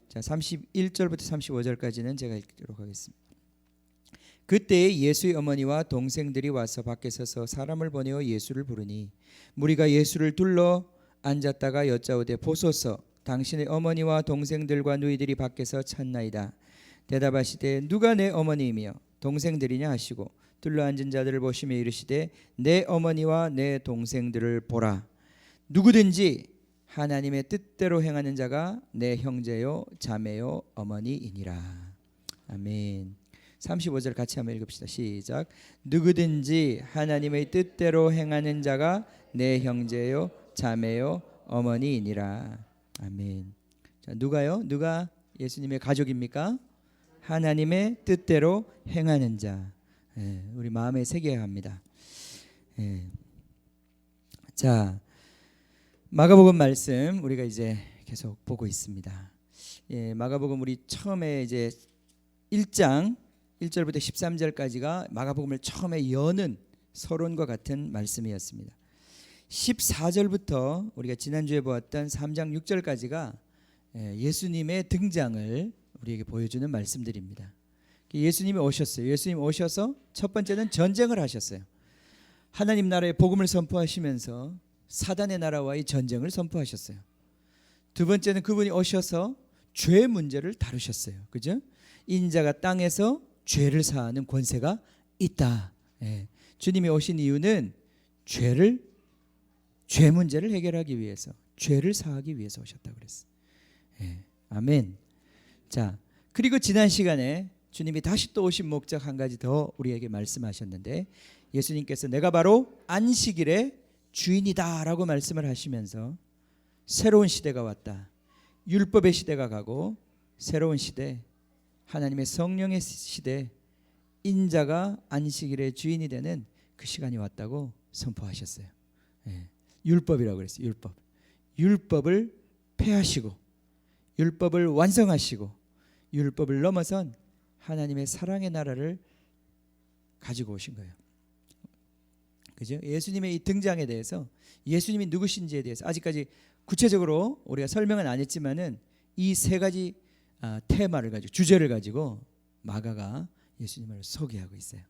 자, 31절부터 35절까지는 제가 읽도록 하겠습니다. 그때 예수의 어머니와 동생들이 와서 밖에 서서 사람을 보내어 예수를 부르니 무리가 예수를 둘러 앉았다가 여짜오되 보소서 당신의 어머니와 동생들과 누이들이 밖에서 찾나이다. 대답하시되 누가 내 어머니이며 동생들이냐 하시고 둘러앉은 자들을 보시며 이르시되 내 어머니와 내 동생들을 보라. 누구든지 하나님의 뜻대로 행하는 자가 내 형제요 자매요 어머니이니라. 아멘. 35절 같이 한번 읽읍시다. 시작. 누구든지 하나님의 뜻대로 행하는 자가 내 형제요 자매요 어머니이니라. 아멘. 자, 누가요? 누가 예수님의 가족입니까? 하나님의 뜻대로 행하는 자. 우리 마음에 새겨야 합니다. 자, 마가복음 말씀 우리가 이제 계속 보고 있습니다. 마가복음 우리 처음에 이제 1장 1절부터 13절까지가 마가복음을 처음에 여는 서론과 같은 말씀이었습니다. 14절부터 우리가 지난주에 보았던 3장 6절까지가 예수님의 등장을 우리에게 보여주는 말씀들입니다. 예수님이 오셨어요. 예수님 오셔서 첫 번째는 전쟁을 하셨어요. 하나님 나라의 복음을 선포하시면서 사단의 나라와의 전쟁을 선포하셨어요. 두 번째는 그분이 오셔서 죄 문제를 다루셨어요. 그죠? 인자가 땅에서 죄를 사하는 권세가 있다. 주님이 오신 이유는 죄 문제를 해결하기 위해서, 죄를 사하기 위해서 오셨다고 그랬어요. 아멘. 자, 그리고 지난 시간에 주님이 다시 또 오신 목적 한 가지 더 우리에게 말씀하셨는데, 예수님께서 내가 바로 안식일의 주인이다라고 말씀을 하시면서 새로운 시대가 왔다. 율법의 시대가 가고 새로운 시대, 하나님의 성령의 시대, 인자가 안식일의 주인이 되는 그 시간이 왔다고 선포하셨어요. 율법이라고 그랬어요. 율법을 폐하시고 율법을 완성하시고 율법을 넘어선 하나님의 사랑의 나라를 가지고 오신 거예요. 그죠? 예수님의 이 등장에 대해서, 예수님이 누구신지에 대해서 아직까지 구체적으로 우리가 설명은 안 했지만은 이 세 가지 테마를 가지고, 주제를 가지고 마가가 예수님을 소개하고 있어요.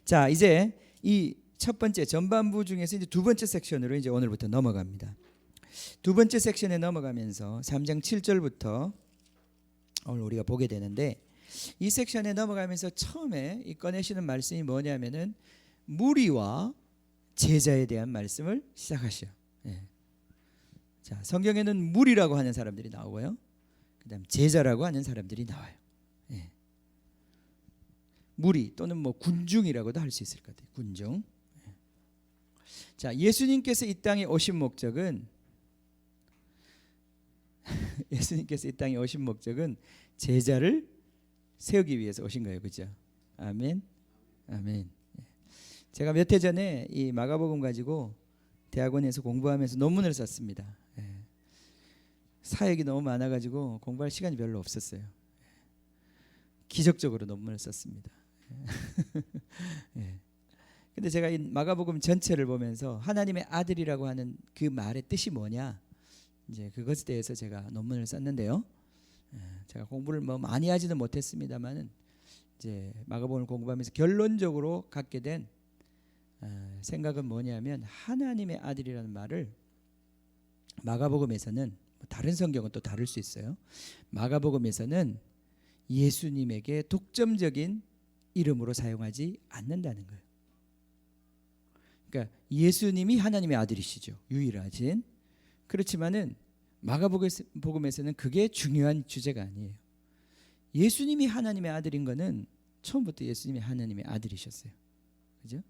자, 이제 이 첫 번째 전반부 중에서 이제 두 번째 섹션으로 이제 오늘부터 넘어갑니다. 두 번째 섹션에 넘어가면서 3장 7절부터 오늘 우리가 보게 되는데, 이 섹션에 넘어가면서 처음에 이 꺼내시는 말씀이 뭐냐면은 무리와 제자에 대한 말씀을 시작하셔요. 자, 성경에는 무리라고 하는 사람들이 나오고요, 그다음 제자라고 하는 사람들이 나와요. 무리 또는 뭐 군중이라고도 할 수 있을 것 같아요. 군중. 자, 예수님께서 이 땅에 오신 목적은 예수님께서 이 땅에 오신 목적은 제자를 세우기 위해서 오신 거예요. 그죠? 아멘. 아멘. 제가 몇 해 전에 이 마가복음 가지고 대학원에서 공부하면서 논문을 썼습니다. 사역이 너무 많아가지고 공부할 시간이 별로 없었어요. 기적적으로 논문을 썼습니다. 근데 제가 이 마가복음 전체를 보면서 하나님의 아들이라고 하는 그 말의 뜻이 뭐냐, 이제 그것에 대해서 제가 논문을 썼는데요. 제가 공부를 뭐 많이 하지는 못했습니다만은 이제 마가복음을 공부하면서 결론적으로 갖게 된 생각은 뭐냐면, 하나님의 아들이라는 말을 마가복음에서는, 다른 성경은 또 다를 수 있어요, 마가복음에서는 예수님에게 독점적인 이름으로 사용하지 않는다는 거예요. 그러니까 예수님이 하나님의 아들이시죠, 유일하신. 그렇지만은 마가복음에서는 그게 중요한 주제가 아니에요. 예수님이 하나님의 아들인 거는 처음부터 예수님이 하나님의 아들이셨어요. 그죠?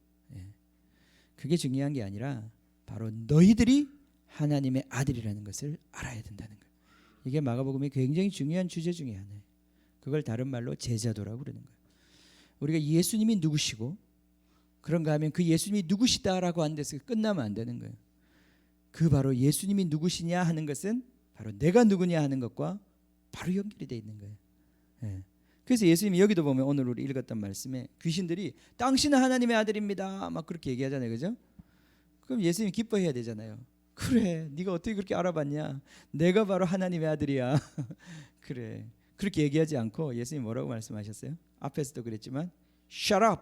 그게 중요한 게 아니라 바로 너희들이 하나님의 아들이라는 것을 알아야 된다는 거예요. 이게 마가복음의 굉장히 중요한 주제 중에 하나예요. 그걸 다른 말로 제자도라고 그러는 거예요. 우리가 예수님이 누구시고, 그런가 하면 그 예수님이 누구시다라고 하는 데서 끝나면 안 되는 거예요. 그 바로 예수님이 누구시냐 하는 것은 바로 내가 누구냐 하는 것과 바로 연결이 되어 있는 거예요. 그래서 예수님이 여기도 보면 오늘 우리 읽었던 말씀에 귀신들이 당신은 하나님의 아들입니다 막 그렇게 얘기하잖아요. 그죠? 그럼 예수님이 기뻐해야 되잖아요. 그래, 네가 어떻게 그렇게 알아봤냐? 내가 바로 하나님의 아들이야. 그래. 그렇게 얘기하지 않고 예수님 뭐라고 말씀하셨어요? 앞에서도 그랬지만 Shut up.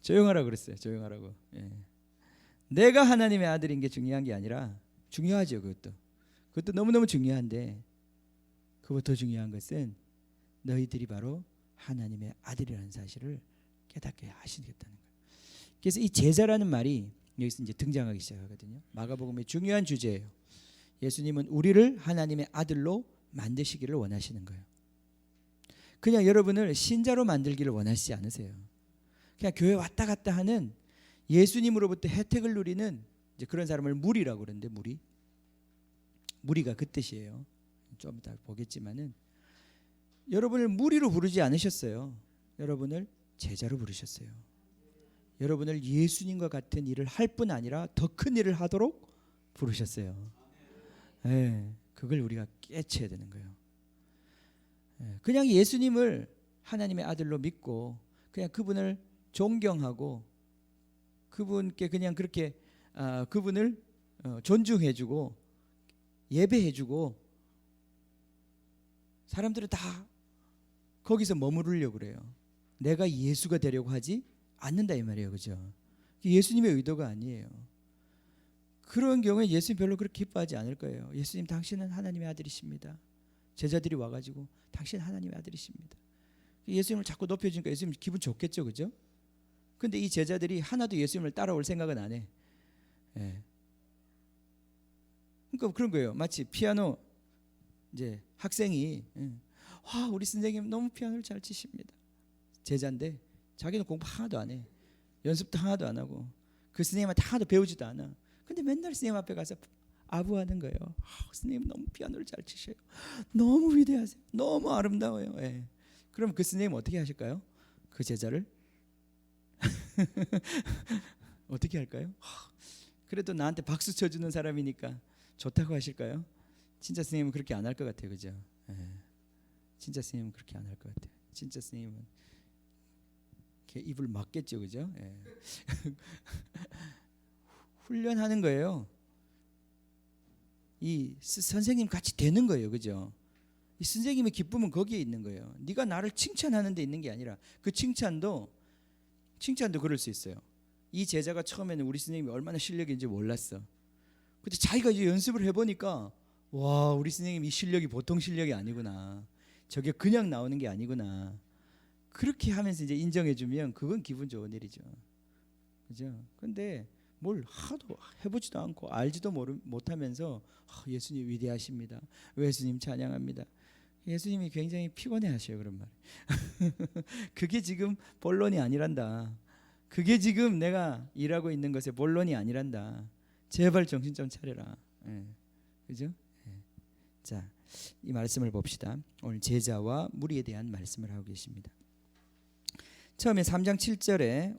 조용하라고 그랬어요. 조용하라고. 예. 내가 하나님의 아들인 게 중요한 게 아니라, 중요하죠. 그것도 너무너무 중요한데, 그보다 더 중요한 것은 너희들이 바로 하나님의 아들이라는 사실을 깨닫게 하시겠다는 거예요. 그래서 이 제자라는 말이 여기서 이제 등장하기 시작하거든요. 마가복음의 중요한 주제예요. 예수님은 우리를 하나님의 아들로 만드시기를 원하시는 거예요. 그냥 여러분을 신자로 만들기를 원하시지 않으세요. 그냥 교회 왔다 갔다 하는, 예수님으로부터 혜택을 누리는 이제 그런 사람을 무리라고 그러는데, 무리가 그 뜻이에요. 좀 이따 보겠지만은, 여러분을 무리로 부르지 않으셨어요. 여러분을 제자로 부르셨어요. 여러분을 예수님과 같은 일을 할 뿐 아니라 더 큰 일을 하도록 부르셨어요. 네, 그걸 우리가 깨쳐야 되는 거예요. 네, 그냥 예수님을 하나님의 아들로 믿고 그냥 그분을 존경하고 그분께 그냥 그렇게 그분을 존중해주고 예배해주고 사람들은 다 거기서 머무르려고 그래요. 내가 예수가 되려고 하지 않는다 이 말이에요. 그죠? 예수님의 의도가 아니에요. 그런 경우에 예수님 별로 그렇게 기뻐하지 않을 거예요. 예수님, 당신은 하나님의 아들이십니다. 제자들이 와가지고 당신 하나님의 아들이십니다. 예수님을 자꾸 높여주니까 예수님 기분 좋겠죠. 그죠? 근데 이 제자들이 하나도 예수님을 따라올 생각은 안 해. 예. 그러니까 그런 거예요. 마치 피아노 이제 학생이 와, 우리 선생님 너무 피아노를 잘 치십니다. 제자인데 자기는 공부 하나도 안 해. 연습도 하나도 안 하고 그 선생님한테 하나도 배우지도 않아. 근데 맨날 선생님 앞에 가서 아부하는 거예요. 선생님 너무 피아노를 잘 치셔요. 너무 위대하세요. 너무 아름다워요. 예. 그럼 그 선생님 어떻게 하실까요? 그 제자를 어떻게 할까요? 그래도 나한테 박수 쳐주는 사람이니까 좋다고 하실까요? 진짜 선생님은 그렇게 안 할 것 같아요. 그죠? 예. 진짜 선생님은 그렇게 안 할 것 같아요. 진짜 선생님은 입을 막겠죠. 그죠? 예. 훈련하는 거예요. 이 선생님 같이 되는 거예요. 그죠? 이 선생님의 기쁨은 거기에 있는 거예요. 네가 나를 칭찬하는 데 있는 게 아니라, 그 칭찬도 그럴 수 있어요. 이 제자가 처음에는 우리 선생님이 얼마나 실력인지 몰랐어. 근데 자기가 이제 연습을 해보니까 와, 우리 선생님 이 실력이 보통 실력이 아니구나. 저게 그냥 나오는 게 아니구나. 그렇게 하면서 이제 인정해주면 그건 기분 좋은 일이죠. 그죠? 근데 뭘 하도 해보지도 않고 알지도 못하면서 예수님 위대하십니다. 예수님 찬양합니다. 예수님이 굉장히 피곤해하셔요. 그런 말. 그게 지금 본론이 아니란다. 그게 지금 내가 일하고 있는 것의 본론이 아니란다. 제발 정신 좀 차려라. 예. 그죠? 예. 자, 이 말씀을 봅시다. 오늘 제자와 무리에 대한 말씀을 하고 계십니다. 처음에 3장 7절에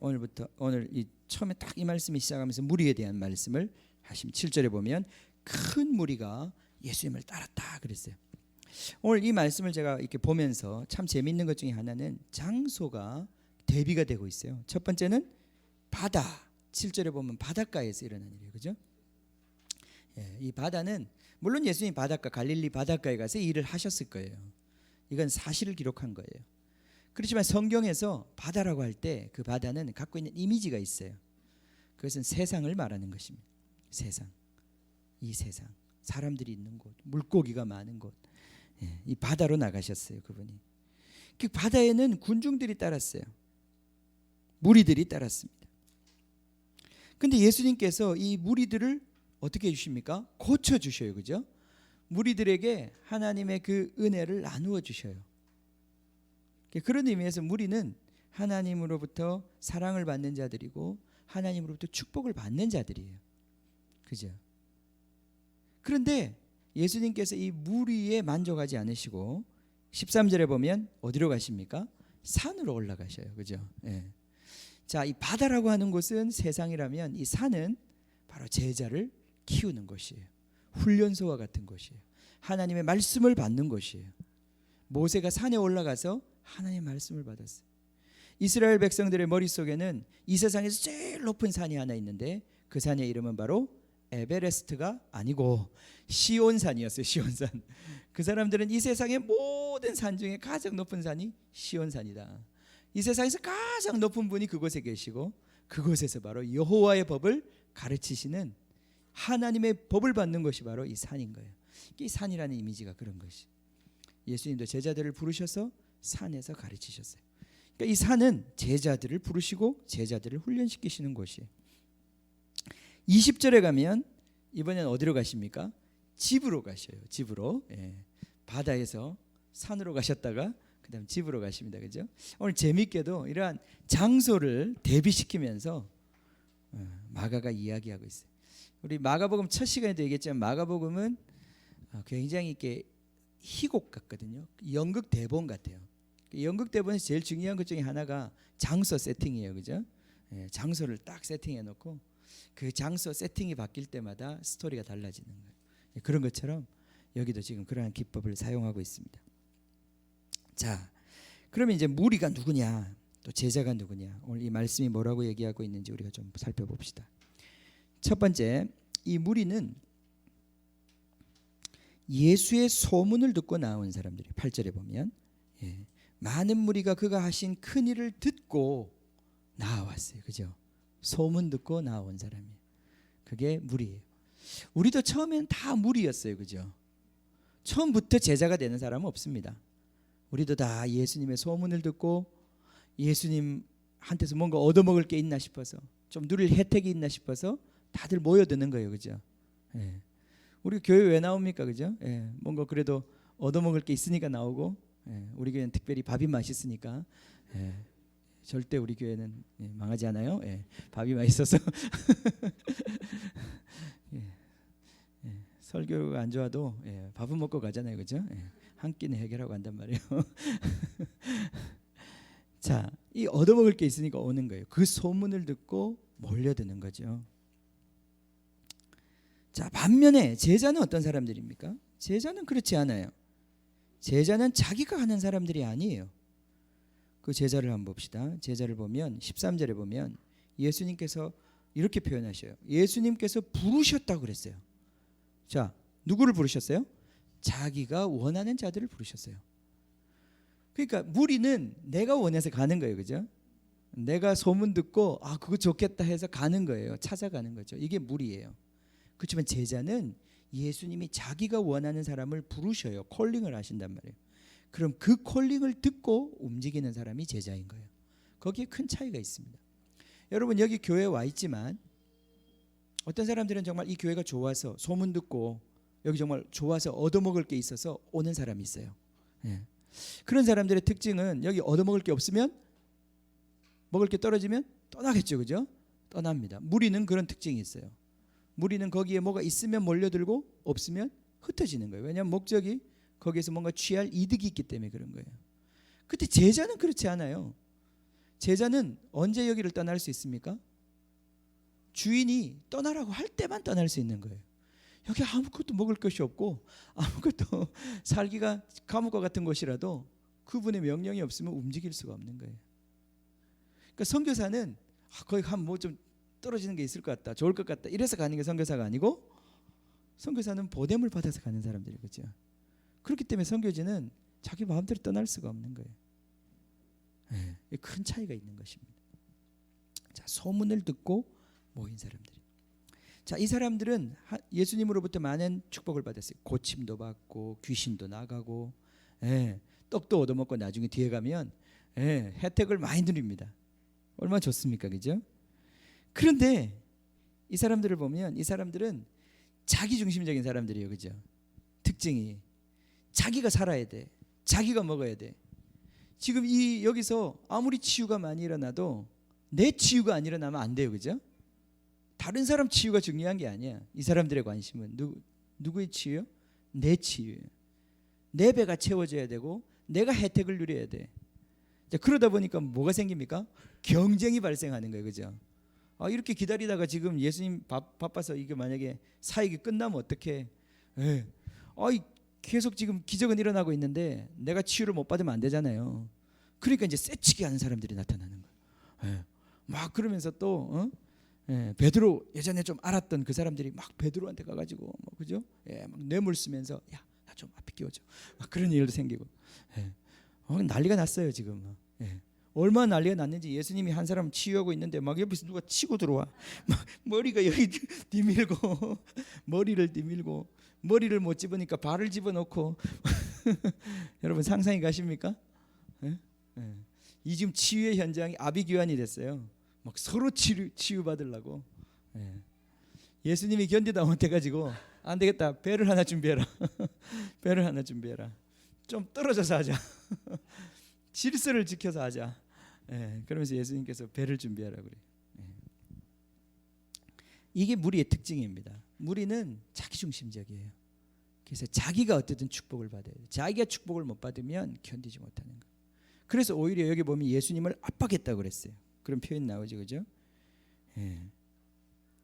오늘 이 처음에 딱 이 말씀이 시작하면서 무리에 대한 말씀을 하시면 7절에 보면 큰 무리가 예수님을 따랐다 그랬어요. 오늘 이 말씀을 제가 이렇게 보면서 참 재미있는 것 중에 하나는 장소가 대비가 되고 있어요. 첫 번째는 바다. 7절에 보면 바닷가에서 일어난 일이에요. 그죠? 예, 이 바다는 물론 예수님이 바닷가 갈릴리 바닷가에 가서 일을 하셨을 거예요. 이건 사실을 기록한 거예요. 그렇지만 성경에서 바다라고 할 때 그 바다는 갖고 있는 이미지가 있어요. 그것은 세상을 말하는 것입니다. 세상, 이 세상, 사람들이 있는 곳, 물고기가 많은 곳, 예, 이 바다로 나가셨어요. 그분이. 그 바다에는 군중들이 따랐어요. 무리들이 따랐습니다. 근데 예수님께서 이 무리들을 어떻게 해주십니까? 고쳐주셔요. 그죠? 무리들에게 하나님의 그 은혜를 나누어 주셔요. 그런 의미에서 무리는 하나님으로부터 사랑을 받는 자들이고 하나님으로부터 축복을 받는 자들이에요. 그죠? 그런데 예수님께서 이 무리에 만족하지 않으시고 13절에 보면 어디로 가십니까? 산으로 올라가셔요. 그죠? 예. 자, 이 바다라고 하는 곳은 세상이라면 이 산은 바로 제자를 키우는 곳이에요. 훈련소와 같은 곳이에요. 하나님의 말씀을 받는 곳이에요. 모세가 산에 올라가서 하나님의 말씀을 받았어요. 이스라엘 백성들의 머릿속에는 이 세상에서 제일 높은 산이 하나 있는데 그 산의 이름은 바로 에베레스트가 아니고 시온산이었어요. 시온산. 그 사람들은 이 세상의 모든 산 중에 가장 높은 산이 시온산이다. 이 세상에서 가장 높은 분이 그곳에 계시고 그곳에서 바로 여호와의 법을 가르치시는 하나님의 법을 받는 것이 바로 이 산인 거예요. 이 산이라는 이미지가 그런 것이. 예수님도 제자들을 부르셔서 산에서 가르치셨어요. 그러니까 이 산은 제자들을 부르시고 제자들을 훈련시키시는 곳이에요. 20절에 가면 이번엔 어디로 가십니까? 집으로 가셔요. 집으로. 바다에서 산으로 가셨다가 그다음 집으로 가십니다. 그죠? 오늘 재미있게도 이러한 장소를 대비시키면서 마가가 이야기하고 있어요. 우리 마가복음 첫 시간에도 얘기했지만 마가복음은 굉장히 이렇게 희곡 같거든요. 연극 대본 같아요. 연극 대본에서 제일 중요한 것 중에 하나가 장소 세팅이에요. 그죠? 장소를 딱 세팅해 놓고 그 장소 세팅이 바뀔 때마다 스토리가 달라지는 거예요. 그런 것처럼 여기도 지금 그러한 기법을 사용하고 있습니다. 자, 그러면 이제 무리가 누구냐, 또 제자가 누구냐, 오늘 이 말씀이 뭐라고 얘기하고 있는지 우리가 좀 살펴봅시다. 첫 번째, 이 무리는 예수의 소문을 듣고 나온 사람들이 8절에 보면 많은 무리가 그가 하신 큰 일을 듣고 나왔어요. 그죠? 소문 듣고 나온 사람이에요. 그게 무리예요. 우리도 처음엔 다 무리였어요. 그죠? 처음부터 제자가 되는 사람은 없습니다. 우리도 다 예수님의 소문을 듣고 예수님한테서 뭔가 얻어먹을 게 있나 싶어서 좀 누릴 혜택이 있나 싶어서 다들 모여드는 거예요. 그죠? 우리 교회 왜 나옵니까? 그죠? 뭔가 그래도 얻어먹을 게 있으니까 나오고 우리 교회는 특별히 밥이 맛있으니까 절대 우리 교회는 망하지 않아요. 밥이 맛있어서 설교가 안 좋아도 밥은 먹고 가잖아요. 그죠? 한 끼는 해결하고 간단 말이에요. 자, 이 얻어먹을 게 있으니까 오는 거예요. 그 소문을 듣고 몰려드는 거죠. 자, 반면에 제자는 어떤 사람들입니까? 제자는 그렇지 않아요. 제자는 자기가 하는 사람들이 아니에요. 그 제자를 한번 봅시다. 제자를 보면 13절에 보면 예수님께서 이렇게 표현하셔요. 예수님께서 부르셨다고 그랬어요. 자, 누구를 부르셨어요? 자기가 원하는 자들을 부르셨어요. 그러니까 무리는 내가 원해서 가는 거예요. 그죠? 내가 소문 듣고 그거 좋겠다 해서 가는 거예요. 찾아가는 거죠. 이게 무리예요. 그렇지만 제자는 예수님이 자기가 원하는 사람을 부르셔요. 콜링을 하신단 말이에요. 그럼 그 콜링을 듣고 움직이는 사람이 제자인 거예요. 거기에 큰 차이가 있습니다. 여러분 여기 교회에 와 있지만 어떤 사람들은 정말 이 교회가 좋아서 소문 듣고 여기 정말 좋아서 얻어먹을 게 있어서 오는 사람이 있어요. 그런 사람들의 특징은 여기 얻어먹을 게 없으면 먹을 게 떨어지면 떠나겠죠. 그죠? 떠납니다. 무리는 그런 특징이 있어요. 무리는 거기에 뭐가 있으면 몰려들고 없으면 흩어지는 거예요. 왜냐하면 목적이 거기에서 뭔가 취할 이득이 있기 때문에 그런 거예요. 근데 제자는 그렇지 않아요. 제자는 언제 여기를 떠날 수 있습니까? 주인이 떠나라고 할 때만 떠날 수 있는 거예요. 여기 아무것도 먹을 것이 없고 아무것도 살기가 감옥과 같은 곳이라도 그분의 명령이 없으면 움직일 수가 없는 거예요. 그러니까 선교사는 거기 가면 뭐 좀 떨어지는 게 있을 것 같다, 좋을 것 같다 이래서 가는 게 선교사가 아니고 선교사는 보냄을 받아서 가는 사람들이 그죠. 그렇기 때문에 선교지는 자기 마음대로 떠날 수가 없는 거예요. 큰 차이가 있는 것입니다. 자, 소문을 듣고 모인 사람들이. 자, 이 사람들은 예수님으로부터 많은 축복을 받았어요. 고침도 받고 귀신도 나가고 떡도 얻어먹고 나중에 뒤에 가면 혜택을 많이 누립니다. 얼마나 좋습니까? 그죠? 그런데 이 사람들을 보면 이 사람들은 자기중심적인 사람들이에요. 그죠? 특징이 자기가 살아야 돼. 자기가 먹어야 돼. 지금 여기서 아무리 치유가 많이 일어나도 내 치유가 안 일어나면 안 돼요. 그죠? 다른 사람 치유가 중요한 게 아니야. 이 사람들의 관심은 누구의 치유요? 내 치유예요. 내 배가 채워져야 되고 내가 혜택을 누려야 돼. 자, 그러다 보니까 뭐가 생깁니까? 경쟁이 발생하는 거예요. 그죠? 이렇게 기다리다가 지금 예수님 바빠서 이게 만약에 사역이 끝나면 어떡해? 계속 지금 기적은 일어나고 있는데 내가 치유를 못 받으면 안 되잖아요. 그러니까 이제 쎄치게 하는 사람들이 나타나는 거예요. 막 그러면서 또 베드로 예전에 좀 알았던 그 사람들이 막 베드로한테 가가지고 뭐 그죠? 막 뇌물 쓰면서 야, 나 좀 앞에 끼워줘. 막 그런 일도 생기고 난리가 났어요 지금. 얼마나 난리가 났는지 예수님이 한 사람 치유하고 있는데 막 옆에서 누가 치고 들어와. 막 머리가 여기 뒤밀고 머리를 뒤밀고 머리를 못 집으니까 발을 집어넣고 여러분 상상이 가십니까? 이 지금 치유의 현장이 아비규환이 됐어요. 막 서로 치유받으려고. 예수님이 견디다 못해가지고 안 되겠다. 배를 하나 준비해라. 배를 하나 준비해라. 좀 떨어져서 하자. 질서를 지켜서 하자. 그러면서 예수님께서 배를 준비하라 그래. 이게 무리의 특징입니다. 무리는 자기중심적이에요. 그래서 자기가 어떻든 축복을 받아야 돼. 자기가 축복을 못 받으면 견디지 못하는 거예요. 그래서 오히려 여기 보면 예수님을 압박했다고 그랬어요. 그런 표현 나오죠, 그죠?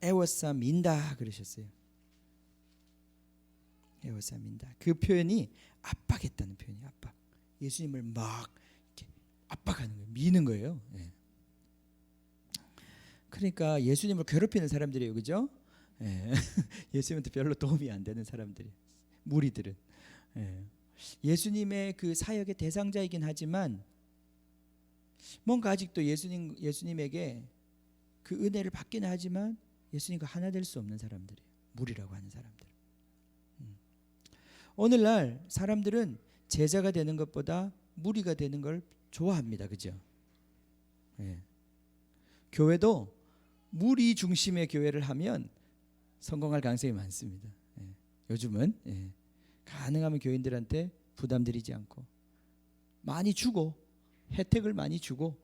애워싸 민다 그러셨어요. 애워싸 민다. 그 표현이 압박했다는 표현이에요. 압박. 예수님을 막 이렇게 압박하는 거예요. 미는 거예요. 그러니까 예수님을 괴롭히는 사람들이에요, 그죠? 예수님한테 별로 도움이 안 되는 사람들이, 무리들은. 예수님의 그 사역의 대상자이긴 하지만 뭔가 아직도 예수님에게 그 은혜를 받기는 하지만 예수님과 하나 될 수 없는 사람들이에요. 무리라고 하는 사람들. 오늘날 사람들은 제자가 되는 것보다 무리가 되는 걸 좋아합니다. 그죠? 교회도 무리 중심의 교회를 하면 성공할 가능성이 많습니다. 요즘은 가능하면 교인들한테 부담 드리지 않고 많이 주고 혜택을 많이 주고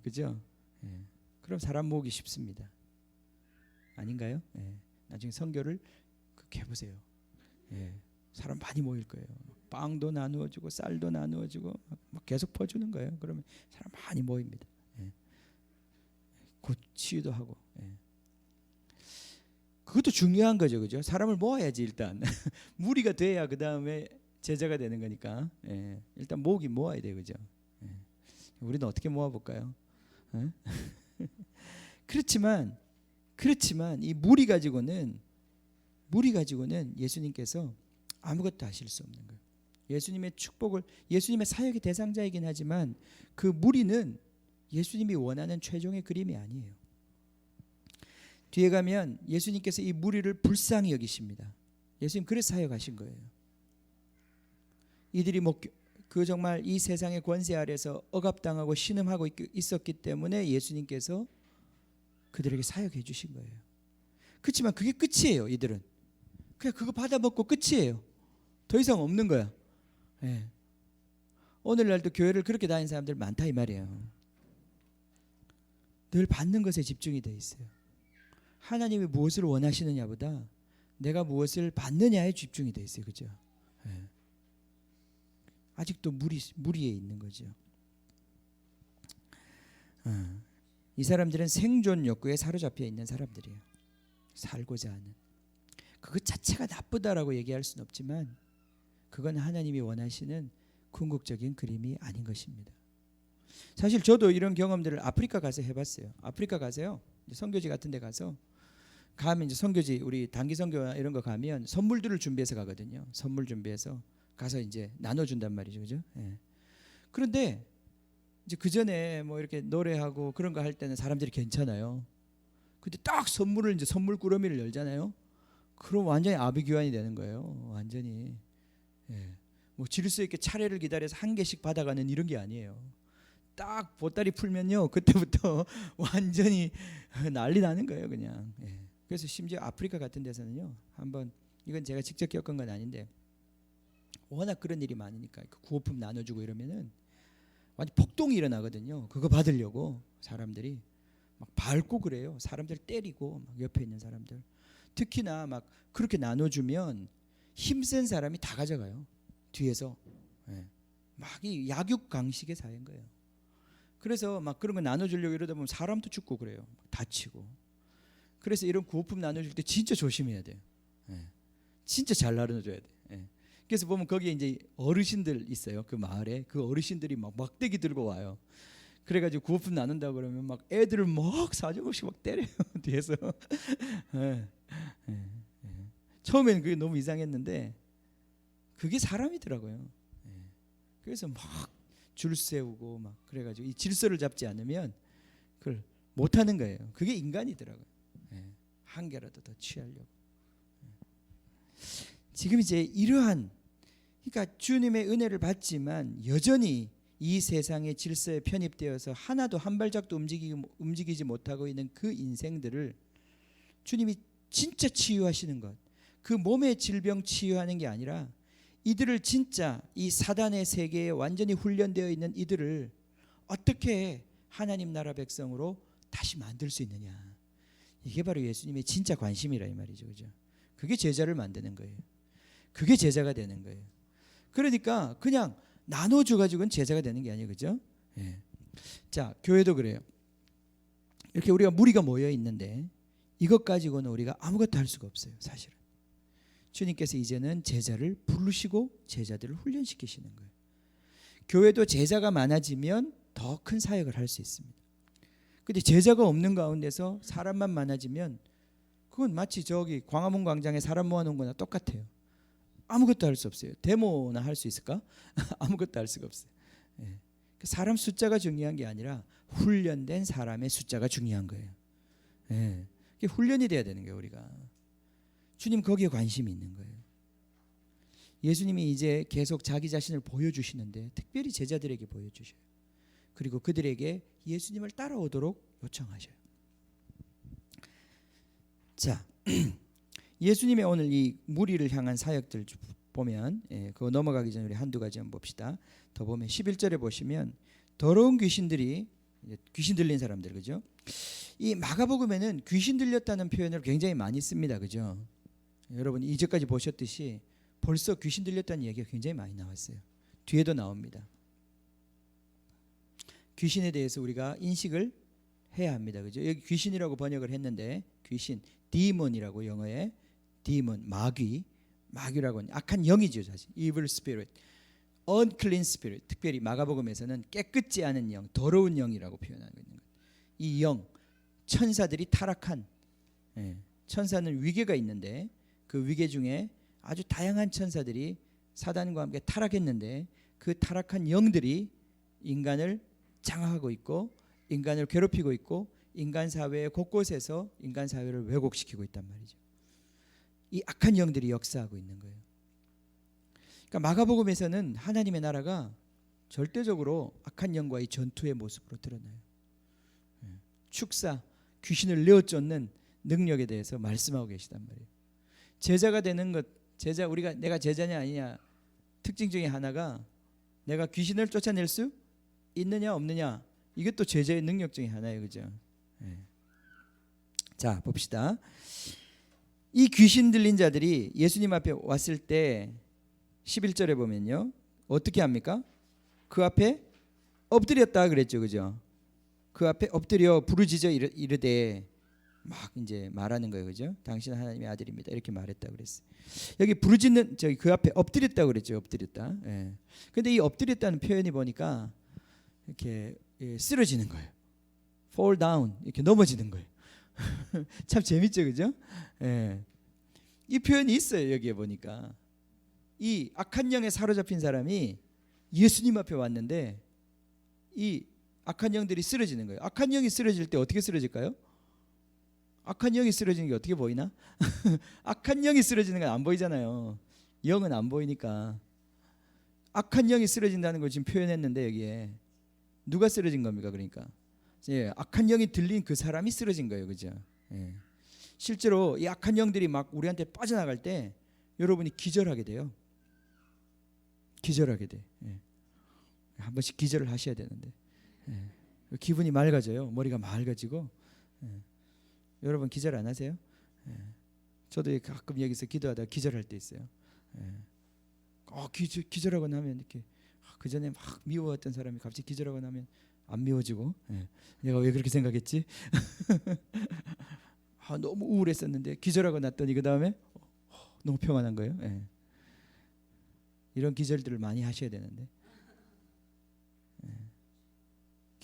그죠? 그럼 사람 모으기 쉽습니다. 아닌가요? 나중에 선교를 그렇게 해보세요. 사람 많이 모일 거예요. 빵도 나누어주고 쌀도 나누어주고 막 계속 퍼주는 거예요. 그러면 사람 많이 모입니다. 곧 치유도 하고. 그것도 중요한 거죠, 그죠? 사람을 모아야지 일단. 무리가 돼야 그 다음에 제자가 되는 거니까. 일단 모으긴 모아야 돼요, 그죠? 우리는 어떻게 모아볼까요? 그렇지만 이 무리 가지고는 예수님께서 아무것도 하실 수 없는 거예요. 예수님의 축복을, 예수님의 사역의 대상자이긴 하지만 그 무리는 예수님이 원하는 최종의 그림이 아니에요. 뒤에 가면 예수님께서 이 무리를 불쌍히 여기십니다. 예수님 그래서 사역하신 거예요. 이들이 그 정말 이 세상의 권세 아래서 억압당하고 신음하고 있었기 때문에 예수님께서 그들에게 사역해 주신 거예요. 그렇지만 그게 끝이에요. 이들은 그냥 그거 받아먹고 끝이에요. 더 이상 없는 거야. 오늘날도 교회를 그렇게 다니는 사람들 많다 이 말이에요. 늘 받는 것에 집중이 돼 있어요. 하나님이 무엇을 원하시느냐보다 내가 무엇을 받느냐에 집중이 돼 있어요. 그죠? 아직도 무리에 있는 거죠. 이 사람들은 생존 욕구에 사로잡혀 있는 사람들이에요. 살고자 하는. 그것 자체가 나쁘다라고 얘기할 수는 없지만 그건 하나님이 원하시는 궁극적인 그림이 아닌 것입니다. 사실 저도 이런 경험들을 아프리카 가서 해봤어요. 아프리카 가서요, 선교지 같은 데 가면 이제 선교지 우리 단기 선교나 이런 거 가면 선물들을 준비해서 가거든요. 선물 준비해서 가서 이제 나눠준단 말이죠, 그죠? 그런데 이제 그 전에 뭐 이렇게 노래하고 그런 거 할 때는 사람들이 괜찮아요. 근데 딱 선물을 이제 선물 꾸러미를 열잖아요. 그럼 완전히 아비규환이 되는 거예요. 완전히. 뭐 질서 있게 차례를 기다려서 한 개씩 받아가는 이런 게 아니에요. 딱 보따리 풀면요, 그때부터 완전히 난리 나는 거예요, 그냥. 그래서 심지어 아프리카 같은 데서는요, 한번 이건 제가 직접 겪은 건 아닌데 워낙 그런 일이 많으니까 구호품 나눠주고 이러면은 완전 폭동이 일어나거든요. 그거 받으려고 사람들이 막 밟고 그래요. 사람들 때리고 막 옆에 있는 사람들. 특히나 막 그렇게 나눠주면 힘센 사람이 다 가져가요. 뒤에서. 막 이 약육강식의 사회인 거예요. 그래서 막 그런 거 나눠주려고 이러다 보면 사람도 죽고 그래요. 다치고. 그래서 이런 구호품 나눠줄 때 진짜 조심해야 돼요. 진짜 잘 나눠줘야 돼. 그래서 보면 거기에 이제 어르신들 있어요. 그 마을에 그 어르신들이 막 막대기 들고 와요. 그래가지고 구호품 나눈다 그러면 막 애들을 막 사정없이 막 때려요 뒤에서. 예, 예, 예. 처음에는 그게 너무 이상했는데 그게 사람이더라고요. 예. 그래서 막 줄 세우고 막 그래가지고 이 질서를 잡지 않으면 그걸 못하는 거예요. 그게 인간이더라고요. 예. 한 개라도 더 취하려고. 지금 이제 이러한, 그러니까 주님의 은혜를 받지만 여전히 이 세상의 질서에 편입되어서 하나도 한 발짝도 움직이지 못하고 있는 그 인생들을 주님이 진짜 치유하시는 것, 그 몸의 질병 치유하는 게 아니라 이들을 진짜 이 사단의 세계에 완전히 훈련되어 있는 이들을 어떻게 하나님 나라 백성으로 다시 만들 수 있느냐, 이게 바로 예수님의 진짜 관심이라 이 말이죠. 그죠? 그게 제자를 만드는 거예요. 그게 제자가 되는 거예요. 그러니까 그냥 나눠줘 가지고는 제자가 되는 게 아니에요. 그죠? 예. 자, 교회도 그래요. 이렇게 우리가 무리가 모여 있는데 이것 가지고는 우리가 아무것도 할 수가 없어요. 사실은 주님께서 이제는 제자를 부르시고 제자들을 훈련시키시는 거예요. 교회도 제자가 많아지면 더 큰 사역을 할 수 있습니다. 근데 제자가 없는 가운데서 사람만 많아지면 그건 마치 저기 광화문 광장에 사람 모아놓은 거나 똑같아요. 아무것도 할 수 없어요. 데모나 할 수 있을까? 아무것도 할 수가 없어요. 예. 사람 숫자가 중요한 게 아니라 훈련된 사람의 숫자가 중요한 거예요. 예. 훈련이 돼야 되는 거예요. 우리가 주님 거기에 관심이 있는 거예요. 예수님이 이제 계속 자기 자신을 보여주시는데 특별히 제자들에게 보여주셔요. 그리고 그들에게 예수님을 따라오도록 요청하셔요. 자, 예수님의 오늘 이 무리를 향한 사역들 보면, 그거 넘어가기 전에 우리 한두 가지 한번 봅시다. 더 보면 11절에 보시면 더러운 귀신들이, 귀신 들린 사람들, 그죠? 이 마가복음에는 귀신 들렸다는 표현을 굉장히 많이 씁니다. 그죠? 여러분 이제까지 보셨듯이 벌써 귀신 들렸다는 얘기가 굉장히 많이 나왔어요. 뒤에도 나옵니다. 귀신에 대해서 우리가 인식을 해야 합니다. 그죠? 여기 귀신이라고 번역을 했는데 귀신, 디몬이라고 영어에 디몬, 마귀라고 하는 악한 영이죠. 사실 evil spirit, unclean spirit. 특별히 마가복음에서는 깨끗지 않은 영, 더러운 영이라고 표현하고 있는 것. 이 영, 천사들이 타락한, 천사는 위계가 있는데 그 위계 중에 아주 다양한 천사들이 사단과 함께 타락했는데 그 타락한 영들이 인간을 장악하고 있고 인간을 괴롭히고 있고 인간 사회 곳곳에서 인간 사회를 왜곡시키고 있단 말이죠. 이 악한 영들이 역사하고 있는 거예요. 그러니까 마가복음에서는 하나님의 나라가 절대적으로 악한 영과의 전투의 모습으로 드러나요. 축사, 귀신을 내어쫓는 능력에 대해서 말씀하고 계시단 말이에요. 제자가 되는 것, 내가 제자냐 아니냐 특징 중에 하나가 내가 귀신을 쫓아낼 수 있느냐 없느냐, 이것도 제자의 능력 중에 하나예요. 그죠? 자, 봅시다. 이 귀신 들린 자들이 예수님 앞에 왔을 때 11절에 보면요, 어떻게 합니까? 그 앞에 엎드렸다 그랬죠. 그죠? 그 앞에 엎드려 부르짖어 이르되, 막 이제 말하는 거예요. 그죠? 당신은 하나님의 아들입니다. 이렇게 말했다 그랬어요. 여기 부르짖는, 저기 그 앞에 엎드렸다 그랬죠. 엎드렸다. 근데 이 엎드렸다는 표현이 보니까 이렇게 쓰러지는 거예요. fall down, 이렇게 넘어지는 거예요. 참 재밌죠. 그죠? 이 표현이 있어요. 여기에 보니까 이 악한 영에 사로잡힌 사람이 예수님 앞에 왔는데 이 악한 영들이 쓰러지는 거예요. 악한 영이 쓰러질 때 어떻게 쓰러질까요? 악한 영이 쓰러지는 게 어떻게 보이나? 악한 영이 쓰러지는 건 안 보이잖아요. 영은 안 보이니까. 악한 영이 쓰러진다는 걸 지금 표현했는데 여기에 누가 쓰러진 겁니까? 그러니까 악한 영이 들린 그 사람이 쓰러진 거예요. 그죠? 실제로 이 악한 영들이 막 우리한테 빠져나갈 때 여러분이 기절하게 돼요. 기절하게 돼. 한 번씩 기절을 하셔야 되는데 기분이 맑아져요. 머리가 맑아지고. 여러분 기절 안 하세요? 저도 가끔 여기서 기도하다가 기절할 때 있어요. 기절하고 나면 이렇게 그 전에 막 미워했던 사람이 갑자기 기절하고 나면 안 미워지고, 내가 왜 그렇게 생각했지? 너무 우울했었는데 기절하고 났더니 그 다음에 너무 평안한 거예요. 이런 기절들을 많이 하셔야 되는데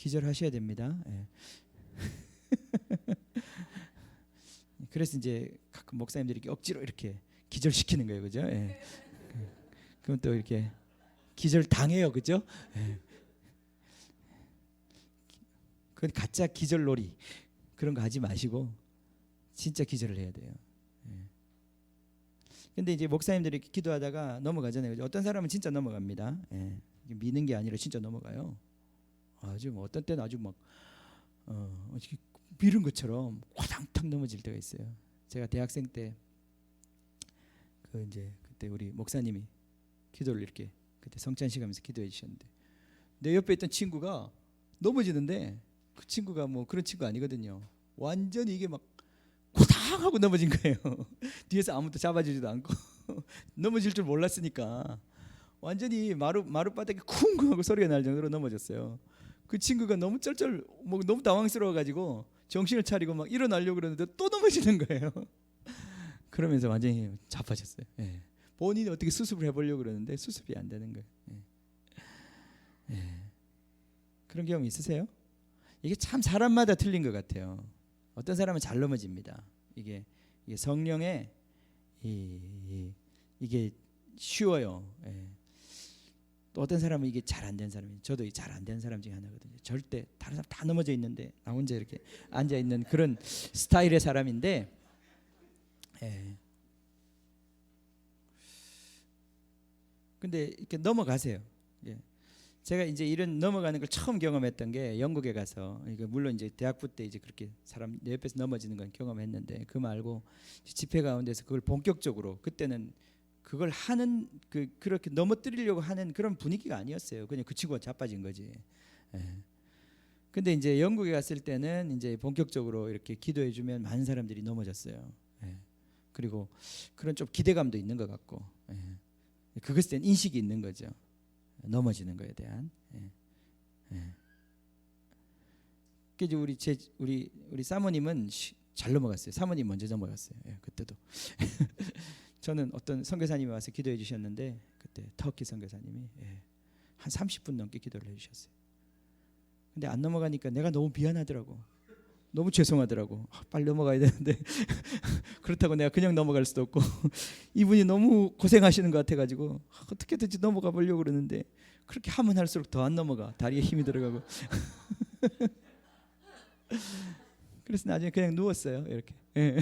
기절하셔야 됩니다. 예. 그래서 이제 가끔 목사님들이 이렇게 억지로 이렇게 기절시키는 거예요, 그죠? 예. 그럼 또 이렇게 기절 당해요, 그죠? 예. 그건 가짜 기절놀이 그런 거 하지 마시고 진짜 기절을 해야 돼요. 예. 근데 이제 목사님들이 이렇게 기도하다가 넘어가잖아요, 그죠? 어떤 사람은 진짜 넘어갑니다. 예. 미는 게 아니라 진짜 넘어가요. 아주 뭐 어떤 때는 아주 막 미룬 것처럼 화당탕 넘어질 때가 있어요. 제가 대학생 때 그 이제 그때 우리 목사님이 기도를 이렇게 그때 성찬식하면서 기도해 주셨는데 내 옆에 있던 친구가 넘어지는데 그 친구가 뭐 그런 친구 아니거든요. 완전히 이게 막 고당 하고 넘어진 거예요. 뒤에서 아무도 잡아주지도 않고 넘어질 줄 몰랐으니까 완전히 마룻바닥에 쿵쿵 하고 소리가 날 정도로 넘어졌어요. 그 친구가 너무 쩔쩔 뭐 너무 당황스러워 가지고 정신을 차리고 막 일어나려고 그러는데 또 넘어지는 거예요. 그러면서 완전히 자빠졌어요. 예. 본인이 어떻게 수습을 해보려고 그러는데 수습이 안 되는 거예요. 예. 예. 그런 경험 있으세요? 이게 참 사람마다 틀린 것 같아요. 어떤 사람은 잘 넘어집니다. 이게 성령의 이게 쉬워요. 예. 또 어떤 사람은 이게 잘 안 된 사람이, 저도 잘 안 된 사람 중에 하나거든요. 절대 다른 사람 다 넘어져 있는데 나 혼자 이렇게 앉아 있는 그런 스타일의 사람인데, 예. 근데 이렇게 넘어가세요. 예. 제가 이제 이런 넘어가는 걸 처음 경험했던 게 영국에 가서, 이거 물론 이제 대학부 때 이제 그렇게 사람 내 옆에서 넘어지는 건 경험했는데 그 말고 집회 가운데서 그걸 본격적으로, 그때는 그걸 하는 그렇게 넘어뜨리려고 하는 그런 분위기가 아니었어요. 그냥 그 친구가 자빠진 거지. 예. 근데 이제 영국에 갔을 때는 이제 본격적으로 이렇게 기도해 주면 많은 사람들이 넘어졌어요. 예. 그리고 그런 좀 기대감도 있는 것 같고, 예. 그것에 대한 인식이 있는 거죠. 넘어지는 거에 대한. 예. 예. 그래서 우리 사모님은 잘 넘어갔어요. 사모님 먼저 넘어갔어요. 예, 그때도. 저는 어떤 선교사님이 와서 기도해 주셨는데 그때 터키 선교사님이 한 30분 넘게 기도를 해주셨어요. 근데 안 넘어가니까 내가 너무 미안하더라고. 너무 죄송하더라고. 빨리 넘어가야 되는데 그렇다고 내가 그냥 넘어갈 수도 없고 이분이 너무 고생하시는 것 같아가지고 어떻게든지 넘어가 보려고 그러는데 그렇게 하면 할수록 더 안 넘어가. 다리에 힘이 들어가고 그래서 나중에 그냥 누웠어요. 이렇게. 예.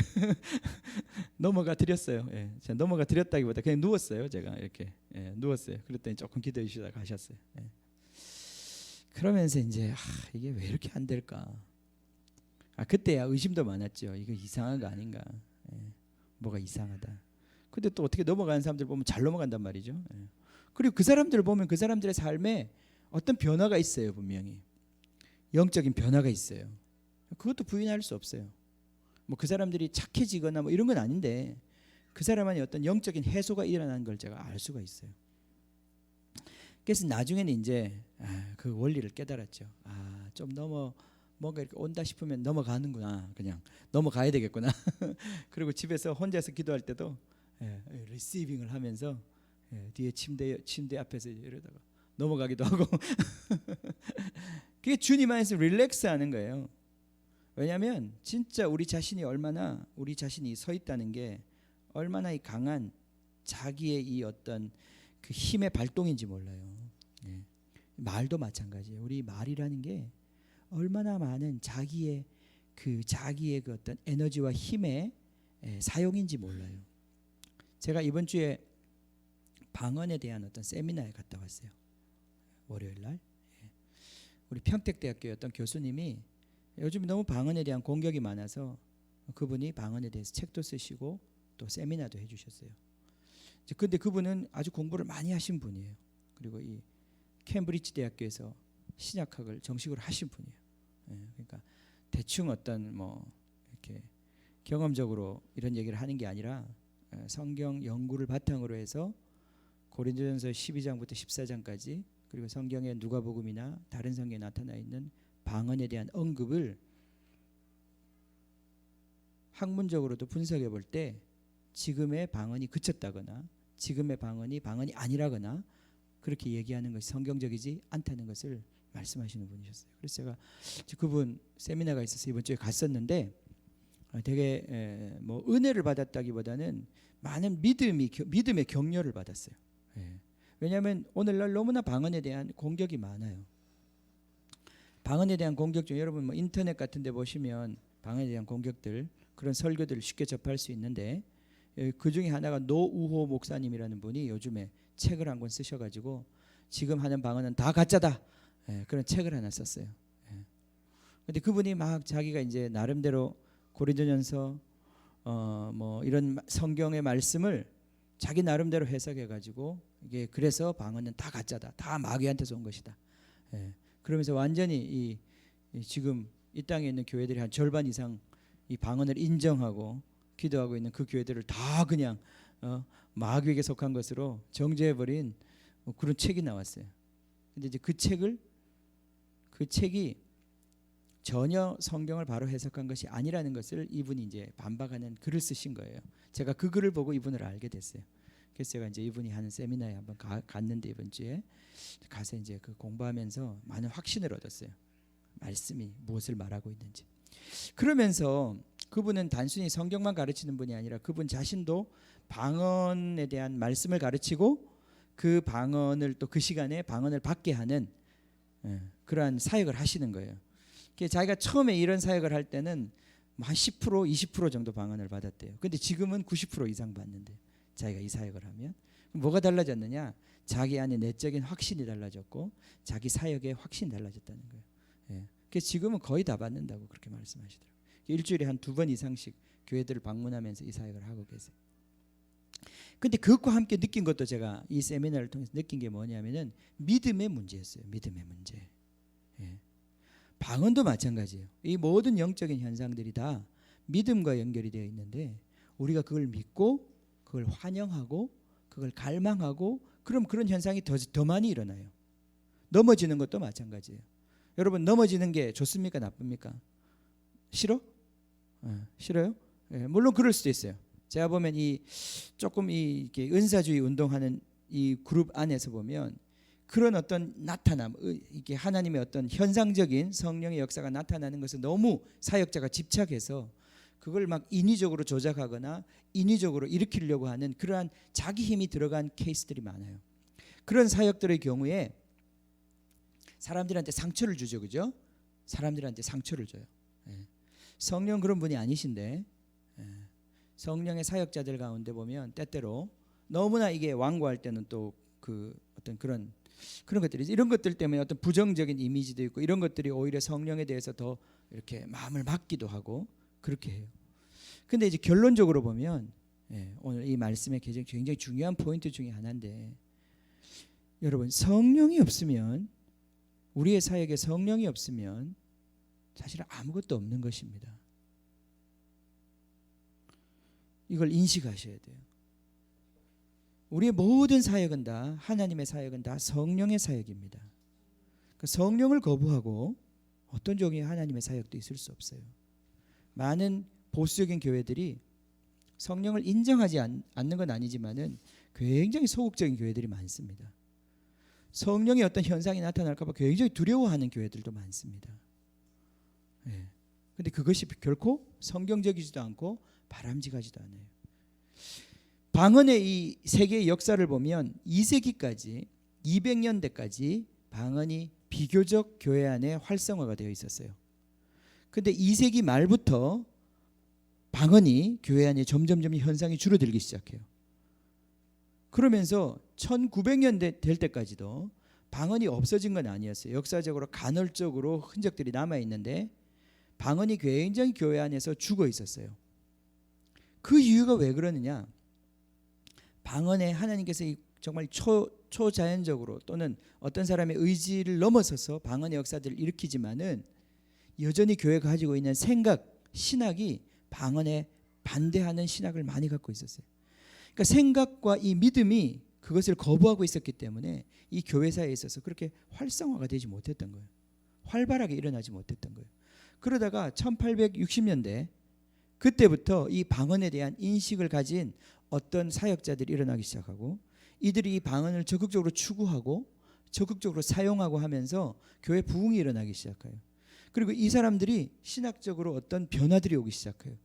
넘어가 드렸어요. 예. 제가 넘어가 드렸다기보다 그냥 누웠어요. 제가 이렇게. 예. 누웠어요. 그랬더니 조금 기도해 주시다가 가셨어요. 예. 그러면서 이제 이게 왜 이렇게 안 될까? 그때야 의심도 많았죠. 이거 이상한 거 아닌가? 예. 뭐가 이상하다. 근데 또 어떻게 넘어가는 사람들 보면 잘 넘어간단 말이죠. 예. 그리고 그 사람들을 보면 그 사람들의 삶에 어떤 변화가 있어요. 분명히 영적인 변화가 있어요. 그것도 부인할 수 없어요. 뭐 그 사람들이 착해지거나 뭐 이런 건 아닌데 그 사람만의 어떤 영적인 해소가 일어나는 걸 제가 알 수가 있어요. 그래서 나중에는 이제 그 원리를 깨달았죠. 좀 뭔가 이렇게 온다 싶으면 넘어가는구나. 그냥 넘어가야 되겠구나. 그리고 집에서 혼자서 기도할 때도 리시빙을 하면서 뒤에 침대 앞에서 이러다가 넘어가기도 하고 그게 주님 안에서 릴렉스하는 거예요. 왜냐하면 진짜 우리 자신이 서 있다는 게 얼마나 이 강한 자기의 이 어떤 그 힘의 발동인지 몰라요. 예. 말도 마찬가지예요. 우리 말이라는 게 얼마나 많은 자기의 그 어떤 에너지와 힘의 사용인지 몰라요. 제가 이번 주에 방언에 대한 어떤 세미나에 갔다 왔어요. 월요일 날. 우리 평택대학교의 어떤 교수님이 요즘 너무 방언에 대한 공격이 많아서 그분이 방언에 대해서 책도 쓰시고 또 세미나도 해주셨어요. 근데 그분은 아주 공부를 많이 하신 분이에요. 그리고 이 캠브리지 대학교에서 신약학을 정식으로 하신 분이에요. 그러니까 대충 어떤 뭐 이렇게 경험적으로 이런 얘기를 하는 게 아니라 성경 연구를 바탕으로 해서 고린도전서 12장부터 14장까지 그리고 성경의 누가복음이나 다른 성경에 나타나 있는 방언에 대한 언급을 학문적으로도 분석해 볼 때 지금의 방언이 그쳤다거나 지금의 방언이 아니라거나 그렇게 얘기하는 것이 성경적이지 않다는 것을 말씀하시는 분이셨어요. 그래서 제가 그분 세미나가 있어서 이번 주에 갔었는데 되게 뭐 은혜를 받았다기보다는 많은 믿음의 격려를 받았어요. 왜냐하면 오늘날 너무나 방언에 대한 공격이 많아요. 방언에 대한 공격 중 여러분 뭐 인터넷 같은 데 보시면 방언에 대한 공격들 그런 설교들을 쉽게 접할 수 있는데 그 중에 하나가 노우호 목사님이라는 분이 요즘에 책을 한 권 쓰셔가지고 지금 하는 방언은 다 가짜다 그런 책을 하나 썼어요. 근데 그분이 막 자기가 이제 나름대로 고린도전서 뭐 이런 성경의 말씀을 자기 나름대로 해석해가지고 이게 그래서 방언은 다 가짜다, 다 마귀한테서 온 것이다. 그러면서 완전히 지금 이 땅에 있는 교회들이 한 절반 이상 이 방언을 인정하고 기도하고 있는 그 교회들을 다 그냥 마귀에게 속한 것으로 정죄해버린 그런 책이 나왔어요. 근데 이제 그 책이 전혀 성경을 바로 해석한 것이 아니라는 것을 이분이 이제 반박하는 글을 쓰신 거예요. 제가 그 글을 보고 이분을 알게 됐어요. 그래서 제가 이제 이분이 하는 세미나에 한번 갔는데 이번 주에 가서 이제 그 공부하면서 많은 확신을 얻었어요. 말씀이 무엇을 말하고 있는지. 그러면서 그분은 단순히 성경만 가르치는 분이 아니라 그분 자신도 방언에 대한 말씀을 가르치고 그 방언을 또 그 시간에 방언을 받게 하는 그러한 사역을 하시는 거예요. 자기가 처음에 이런 사역을 할 때는 한 10% 20% 정도 방언을 받았대요. 근데 지금은 90% 이상 받는데 자기가 이 사역을 하면 뭐가 달라졌느냐? 자기 안에 내적인 확신이 달라졌고 자기 사역의 확신이 달라졌다는 거예요. 그래서 지금은 거의 다 받는다고 그렇게 말씀하시더라고요. 일주일에 한 2번 이상씩 교회들을 방문하면서 이 사역을 하고 계세요. 근데 그것과 함께 느낀 것도 제가 이 세미나를 통해서 느낀 게 뭐냐면은 믿음의 문제였어요. 믿음의 문제. 방언도 마찬가지예요. 이 모든 영적인 현상들이 다 믿음과 연결이 되어 있는데 우리가 그걸 믿고 그걸 환영하고 그걸 갈망하고 그럼 그런 현상이 더 많이 일어나요. 넘어지는 것도 마찬가지예요. 여러분 넘어지는 게 좋습니까? 나쁩니까? 싫어? 싫어요? 물론 그럴 수도 있어요. 제가 보면 조금 이렇게 은사주의 운동하는 이 그룹 안에서 보면 그런 어떤 나타남, 이게 하나님의 어떤 현상적인 성령의 역사가 나타나는 것을 너무 사역자가 집착해서 그걸 막 인위적으로 조작하거나 인위적으로 일으키려고 하는 그러한 자기 힘이 들어간 케이스들이 많아요. 그런 사역들의 경우에 사람들한테 상처를 주죠, 그죠? 사람들한테 상처를 줘요. 성령 그런 분이 아니신데 성령의 사역자들 가운데 보면 때때로 너무나 이게 완고할 때는 또 그 어떤 그런 것들이 이런 것들 때문에 어떤 부정적인 이미지도 있고 이런 것들이 오히려 성령에 대해서 더 이렇게 마음을 막기도 하고 그렇게 해요. 근데 이제 결론적으로 보면 오늘 이 말씀의 굉장히 중요한 포인트 중에 하나인데 여러분 성령이 없으면 우리의 사역에 성령이 없으면 사실 아무것도 없는 것입니다. 이걸 인식하셔야 돼요. 우리의 모든 사역은 다 하나님의 사역은 다 성령의 사역입니다. 그 성령을 거부하고 어떤 종의 하나님의 사역도 있을 수 없어요. 많은 보수적인 교회들이 성령을 인정하지 않는 건 아니지만은 굉장히 소극적인 교회들이 많습니다. 성령의 어떤 현상이 나타날까 봐 굉장히 두려워하는 교회들도 많습니다. 근데 그것이 결코 성경적이지도 않고 바람직하지도 않아요. 방언의 이 세계의 역사를 보면 2세기까지 200년대까지 방언이 비교적 교회 안에 활성화가 되어 있었어요. 근데 2세기 말부터 방언이 교회 안에 점점 현상이 줄어들기 시작해요. 그러면서 1900년대 될 때까지도 방언이 없어진 건 아니었어요. 역사적으로 간헐적으로 흔적들이 남아있는데 방언이 굉장히 교회 안에서 죽어 있었어요. 그 이유가 왜 그러느냐? 방언에 하나님께서 정말 초자연적으로 또는 어떤 사람의 의지를 넘어서서 방언의 역사들을 일으키지만은 여전히 교회가 가지고 있는 생각, 신학이 방언에 반대하는 신학을 많이 갖고 있었어요. 그러니까 생각과 이 믿음이 그것을 거부하고 있었기 때문에 이 교회사에 있어서 그렇게 활성화가 되지 못했던 거예요. 활발하게 일어나지 못했던 거예요. 그러다가 1860년대 그때부터 이 방언에 대한 인식을 가진 어떤 사역자들이 일어나기 시작하고 이들이 이 방언을 적극적으로 추구하고 적극적으로 사용하고 하면서 교회 부흥이 일어나기 시작해요. 그리고 이 사람들이 신학적으로 어떤 변화들이 오기 시작해요.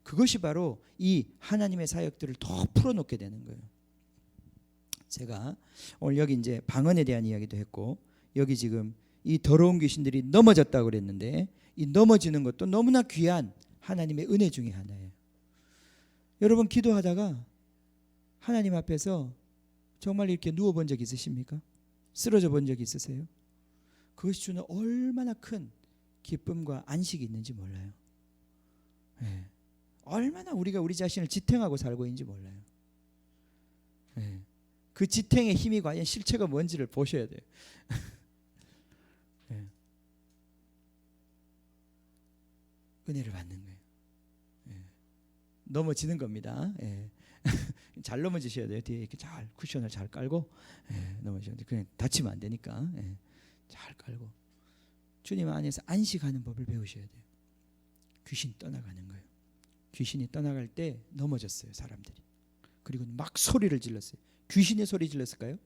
그것이 바로 이 하나님의 사역들을 더 풀어놓게 되는 거예요. 제가 오늘 여기 이제 방언에 대한 이야기도 했고, 여기 지금 이 더러운 귀신들이 넘어졌다고 그랬는데, 이 넘어지는 것도 너무나 귀한 하나님의 은혜 중에 하나예요. 여러분 기도하다가 하나님 앞에서 정말 이렇게 누워본 적 있으십니까? 쓰러져 본 적 있으세요? 그것이 주는 얼마나 큰 기쁨과 안식이 있는지 몰라요. 네. 얼마나 우리가 우리 자신을 지탱하고 살고 있는지 몰라요. 네. 그 지탱의 힘이 과연 실체가 뭔지를 보셔야 돼요. 네. 은혜를 받는 거예요. 네. 넘어지는 겁니다. 네. 잘 넘어지셔야 돼요. 뒤에 이렇게 잘 쿠션을 잘 깔고 넘어지셔야 돼요. 그냥 다치면 안 되니까 잘 깔고 주님 안에서 안식하는 법을 배우셔야 돼요. 귀신 떠나가는 거예요. 귀신이 떠나갈 때 넘어졌어요, 사람들이. 그리고 막 소리를 질렀어요. 귀신의 소리 질렀을까요?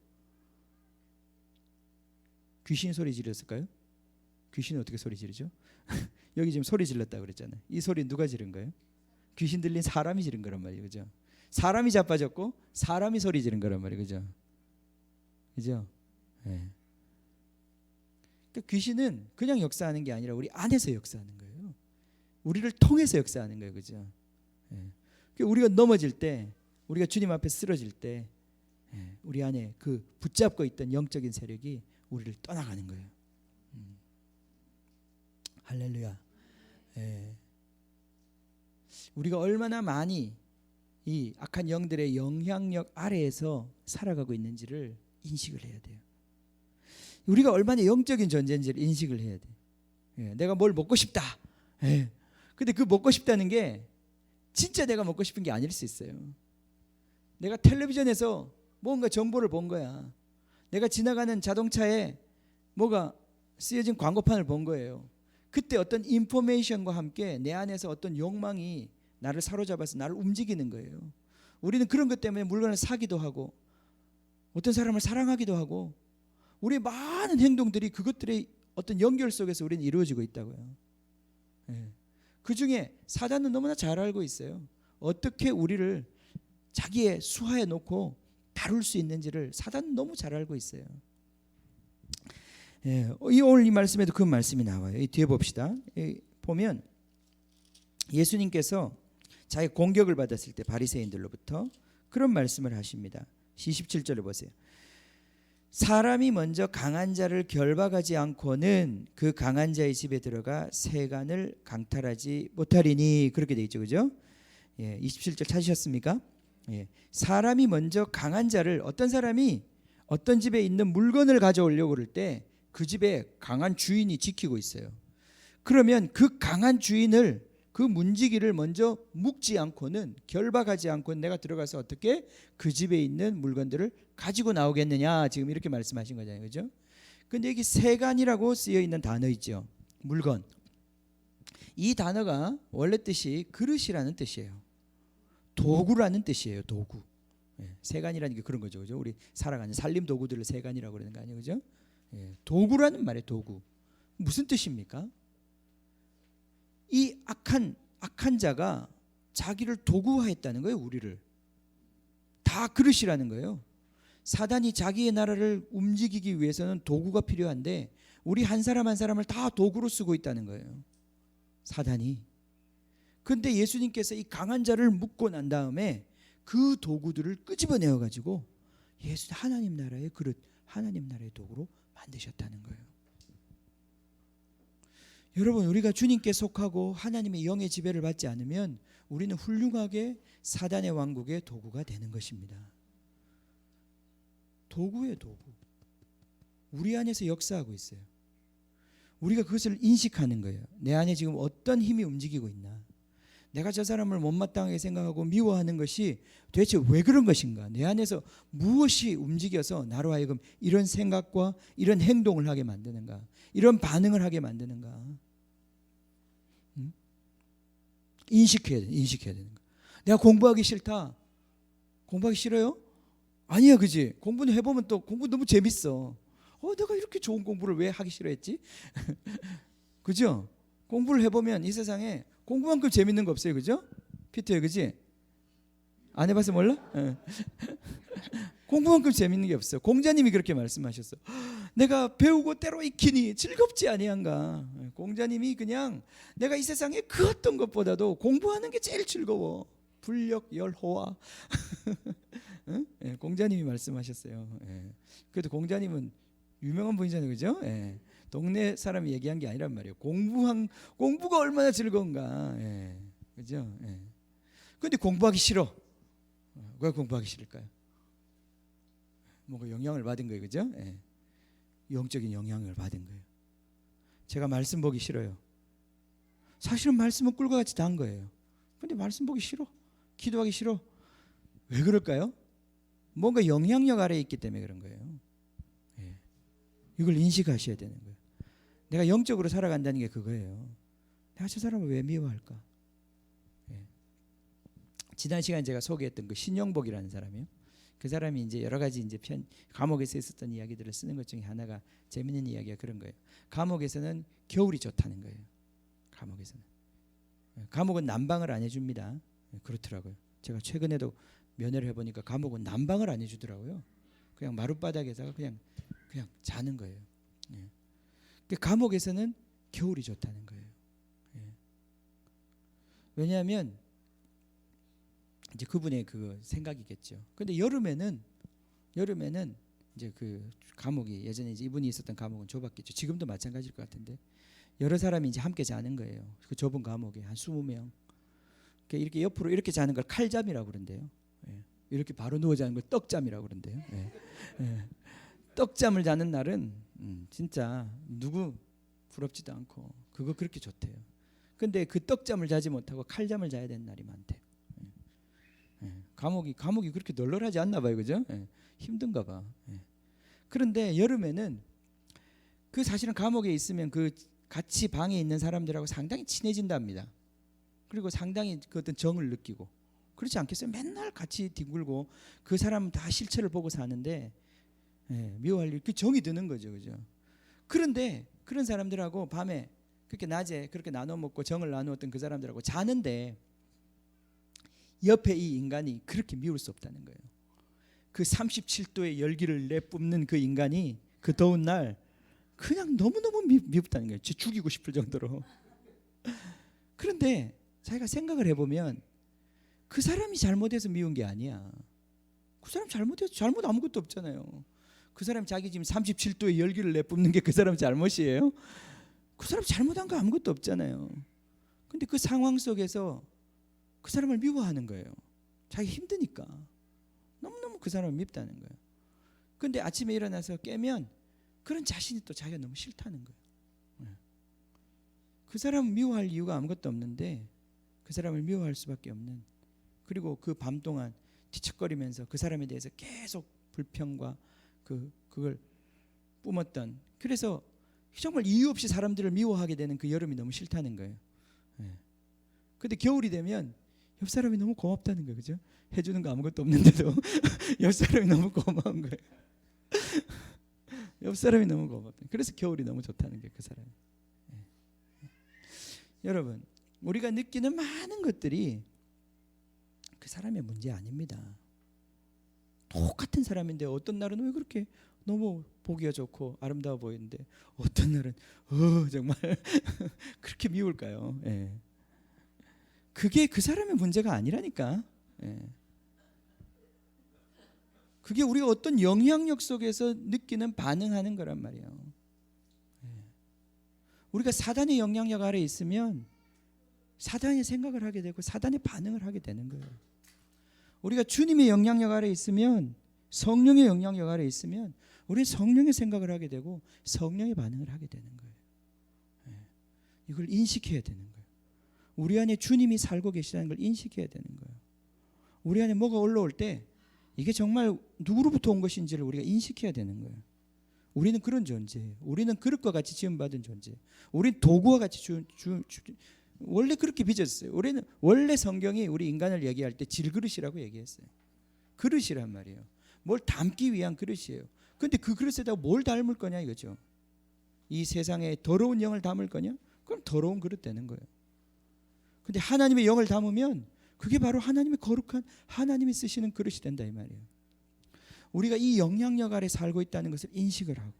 귀신이 소리 질렀을까요? 귀신은 어떻게 소리 지르죠? 여기 지금 소리 질렀다고 그랬잖아요. 이 소리 누가 지른 거예요? 귀신 들린 사람이 지른 거란 말이에요. 그죠? 사람이 자빠졌고 사람이 소리 지른 거란 말이에요. 그죠? 그죠? 네. 그러니까 귀신은 그냥 역사하는 게 아니라 우리 안에서 역사하는 거예요. 우리를 통해서 역사하는 거예요. 그죠? 네. 그러니까 우리가 넘어질 때, 우리가 주님 앞에 쓰러질 때 우리 안에 그 붙잡고 있던 영적인 세력이 우리를 떠나가는 거예요. 할렐루야. 우리가 얼마나 많이 이 악한 영들의 영향력 아래에서 살아가고 있는지를 인식을 해야 돼요. 우리가 얼마나 영적인 존재인지를 인식을 해야 돼요. 내가 뭘 먹고 싶다. 근데 그 먹고 싶다는 게 진짜 내가 먹고 싶은 게 아닐 수 있어요. 내가 텔레비전에서 뭔가 정보를 본 거야. 내가 지나가는 자동차에 뭐가 쓰여진 광고판을 본 거예요. 그때 어떤 인포메이션과 함께 내 안에서 어떤 욕망이 나를 사로잡아서 나를 움직이는 거예요. 우리는 그런 것 때문에 물건을 사기도 하고 어떤 사람을 사랑하기도 하고 우리의 많은 행동들이 그것들의 어떤 연결 속에서 우리는 이루어지고 있다고요. 그 중에 사단은 너무나 잘 알고 있어요. 어떻게 우리를 자기의 수하에 놓고 다룰 수 있는지를 사단은 너무 잘 알고 있어요. 오늘 이 말씀에도 그 말씀이 나와요. 이 뒤에 봅시다. 보면 예수님께서 자기 공격을 받았을 때 바리새인들로부터 그런 말씀을 하십니다. 27절을 보세요. 사람이 먼저 강한 자를 결박하지 않고는 그 강한 자의 집에 들어가 세간을 강탈하지 못하리니, 그렇게 돼 있죠, 그죠? 27절 찾으셨습니까? 사람이 먼저 강한 자를, 어떤 사람이 어떤 집에 있는 물건을 가져오려고 그럴 때 그 집에 강한 주인이 지키고 있어요. 그러면 그 강한 주인을, 그 문지기를 먼저 묶지 않고는, 결박하지 않고는 내가 들어가서 어떻게 그 집에 있는 물건들을 가지고 나오겠느냐, 지금 이렇게 말씀하신 거잖아요, 그죠? 근데 여기 세간이라고 쓰여 있는 단어 있죠, 물건. 이 단어가 원래 뜻이 그릇이라는 뜻이에요. 도구라는 뜻이에요. 도구. 세간이라는 게 그런 거죠, 그죠? 우리 살아가는 살림 도구들을 세간이라고 그러는 거 아니에요, 그죠? 도구라는 말이에요. 도구. 무슨 뜻입니까? 이 악한 자가 자기를 도구화했다는 거예요. 우리를 다 그릇이라는 거예요. 사단이 자기의 나라를 움직이기 위해서는 도구가 필요한데 우리 한 사람 한 사람을 다 도구로 쓰고 있다는 거예요, 사단이. 그런데 예수님께서 이 강한 자를 묶고 난 다음에 그 도구들을 끄집어내어 가지고 예수 하나님 나라의 그릇, 하나님 나라의 도구로 만드셨다는 거예요. 여러분, 우리가 주님께 속하고 하나님의 영의 지배를 받지 않으면 우리는 훌륭하게 사단의 왕국의 도구가 되는 것입니다. 도구예요, 도구. 우리 안에서 역사하고 있어요. 우리가 그것을 인식하는 거예요. 내 안에 지금 어떤 힘이 움직이고 있나, 내가 저 사람을 못마땅하게 생각하고 미워하는 것이 도대체 왜 그런 것인가, 내 안에서 무엇이 움직여서 나로 하여금 이런 생각과 이런 행동을 하게 만드는가, 이런 반응을 하게 만드는가. 인식해야 되는 거야. 내가 공부하기 싫다. 공부하기 싫어요? 아니야, 그지? 공부는 해보면 또 공부 너무 재밌어. 내가 이렇게 좋은 공부를 왜 하기 싫어했지? 그죠? 공부를 해보면 이 세상에 공부만큼 재밌는 거 없어요. 그죠? 피터야, 그지? 안 해봐서 몰라? 공부만큼 재밌는 게 없어. 공자님이 그렇게 말씀하셨어. 내가 배우고 때로 익히니 즐겁지 아니한가. 공자님이 그냥 내가 이 세상에 그 어떤 것보다도 공부하는 게 제일 즐거워. 불력 열호와. 응? 예, 공자님이 말씀하셨어요. 예. 그래도 공자님은 유명한 분이잖아요, 그죠? 예. 동네 사람이 얘기한 게 아니란 말이에요. 공부가 얼마나 즐거운가. 예. 그죠? 예. 근데 공부하기 싫어. 왜 공부하기 싫을까요? 뭔가 영향을 받은 거예요, 그죠? 예. 영적인 영향을 받은 거예요. 제가 말씀 보기 싫어요. 사실은 말씀은 꿀과 같이 단 거예요. 근데 말씀 보기 싫어. 기도하기 싫어. 왜 그럴까요? 뭔가 영향력 아래에 있기 때문에 그런 거예요. 예. 이걸 인식하셔야 되는 거예요. 내가 영적으로 살아간다는 게 그거예요. 내가 저 사람을 왜 미워할까? 예. 지난 시간에 제가 소개했던 그 신영복이라는 사람이요. 그 사람이 이제 여러 가지 이제 감옥에서 있었던 이야기들을 쓰는 것 중에 하나가 재밌는 이야기가 그런 거예요. 감옥에서는 겨울이 좋다는 거예요. 감옥에서는. 감옥은 난방을 안 해줍니다. 그렇더라고요. 제가 최근에도 면회를 해보니까 감옥은 난방을 안 해주더라고요. 그냥 마룻바닥에다가 그냥 자는 거예요. 예. 감옥에서는 겨울이 좋다는 거예요. 예. 왜냐하면 이제 그분의 그 생각이겠죠. 근데 여름에는 이제 그 감옥이 예전에 이제 이분이 있었던 감옥은 좁았겠죠. 지금도 마찬가지일 것 같은데 여러 사람이 이제 함께 자는 거예요. 그 좁은 감옥에 한 20명. 이렇게 옆으로 이렇게 자는 걸 칼잠이라고 그러는데요. 예. 이렇게 바로 누워 자는 걸 떡잠이라고 그러는데요. 예. 예. 떡잠을 자는 날은 진짜 누구 부럽지도 않고 그거 그렇게 좋대요. 근데 그 떡잠을 자지 못하고 칼잠을 자야 되는 날이 많대요. 예. 감옥이 그렇게 널널하지 않나 봐요, 그죠? 예. 힘든가 봐. 예. 그런데 여름에는 그 사실은 감옥에 있으면 그 같이 방에 있는 사람들하고 상당히 친해진답니다. 그리고 상당히 그 어떤 정을 느끼고 그렇지 않겠어요? 맨날 같이 뒹굴고 그 사람은 다 실체를 보고 사는데 예, 미워할 일, 그 정이 드는 거죠, 그죠? 그런데 그런 사람들하고 밤에 그렇게 낮에 그렇게 나눠 먹고 정을 나누었던 그 사람들하고 자는데 옆에 이 인간이 그렇게 미울 수 없다는 거예요. 그 37도의 열기를 내뿜는 그 인간이 그 더운 날 그냥 너무너무 미웠다는 거예요. 죽이고 싶을 정도로. 그런데 자기가 생각을 해보면 그 사람이 잘못해서 미운 게 아니야. 그 사람 잘못해서 잘못 아무것도 없잖아요. 그 사람 자기 지금 37도의 열기를 내뿜는 게 그 사람 잘못이에요? 그 사람 잘못한 거 아무것도 없잖아요. 근데 그 상황 속에서 그 사람을 미워하는 거예요. 자기 힘드니까. 너무너무 그 사람을 밉다는 거예요. 근데 아침에 일어나서 깨면 그런 자신이 또 자기가 너무 싫다는 거예요. 그 사람을 미워할 이유가 아무것도 없는데 그 사람을 미워할 수밖에 없는, 그리고 그 밤 동안 뒤척거리면서 그 사람에 대해서 계속 불평과 그걸 뿜었던, 그래서 정말 이유 없이 사람들을 미워하게 되는 그 여름이 너무 싫다는 거예요. 근데 겨울이 되면 옆 사람이 너무 고맙다는 거예요. 그죠? 해주는 거 아무것도 없는데도 옆 사람이 너무 고마운 거예요. 옆 사람이 너무 고맙다. 그래서 겨울이 너무 좋다는 게 그 사람이. 여러분, 우리가 느끼는 많은 것들이 그 사람의 문제 아닙니다. 똑같은 사람인데 어떤 날은 왜 그렇게 너무 보기가 좋고 아름다워 보이는데 어떤 날은 정말 그렇게 미울까요? 예. 그게 그 사람의 문제가 아니라니까. 예. 그게 우리가 어떤 영향력 속에서 느끼는 반응하는 거란 말이에요. 예. 우리가 사단의 영향력 아래 있으면 사단의 생각을 하게 되고 사단의 반응을 하게 되는 거예요. 우리가 주님의 영향력 아래 있으면, 성령의 영향력 아래 있으면 우리는 성령의 생각을 하게 되고 성령의 반응을 하게 되는 거예요. 예. 이걸 인식해야 되는 거예요. 우리 안에 주님이 살고 계시다는 걸 인식해야 되는 거예요. 우리 안에 뭐가 올라올 때 이게 정말 누구로부터 온 것인지를 우리가 인식해야 되는 거예요. 우리는 그런 존재예요. 우리는 그릇과 같이 지음받은 존재예요. 우리는 도구와 같이 원래 그렇게 빚었어요. 우리는 원래 성경이 우리 인간을 얘기할 때 질그릇이라고 얘기했어요. 그릇이란 말이에요. 뭘 담기 위한 그릇이에요. 근데 그 그릇에다가 뭘 담을 거냐 이거죠. 이 세상에 더러운 영을 담을 거냐? 그럼 더러운 그릇 되는 거예요. 근데 하나님의 영을 담으면 그게 바로 하나님의 거룩한 하나님이 쓰시는 그릇이 된다 이 말이에요. 우리가 이 영향력 아래 살고 있다는 것을 인식을 하고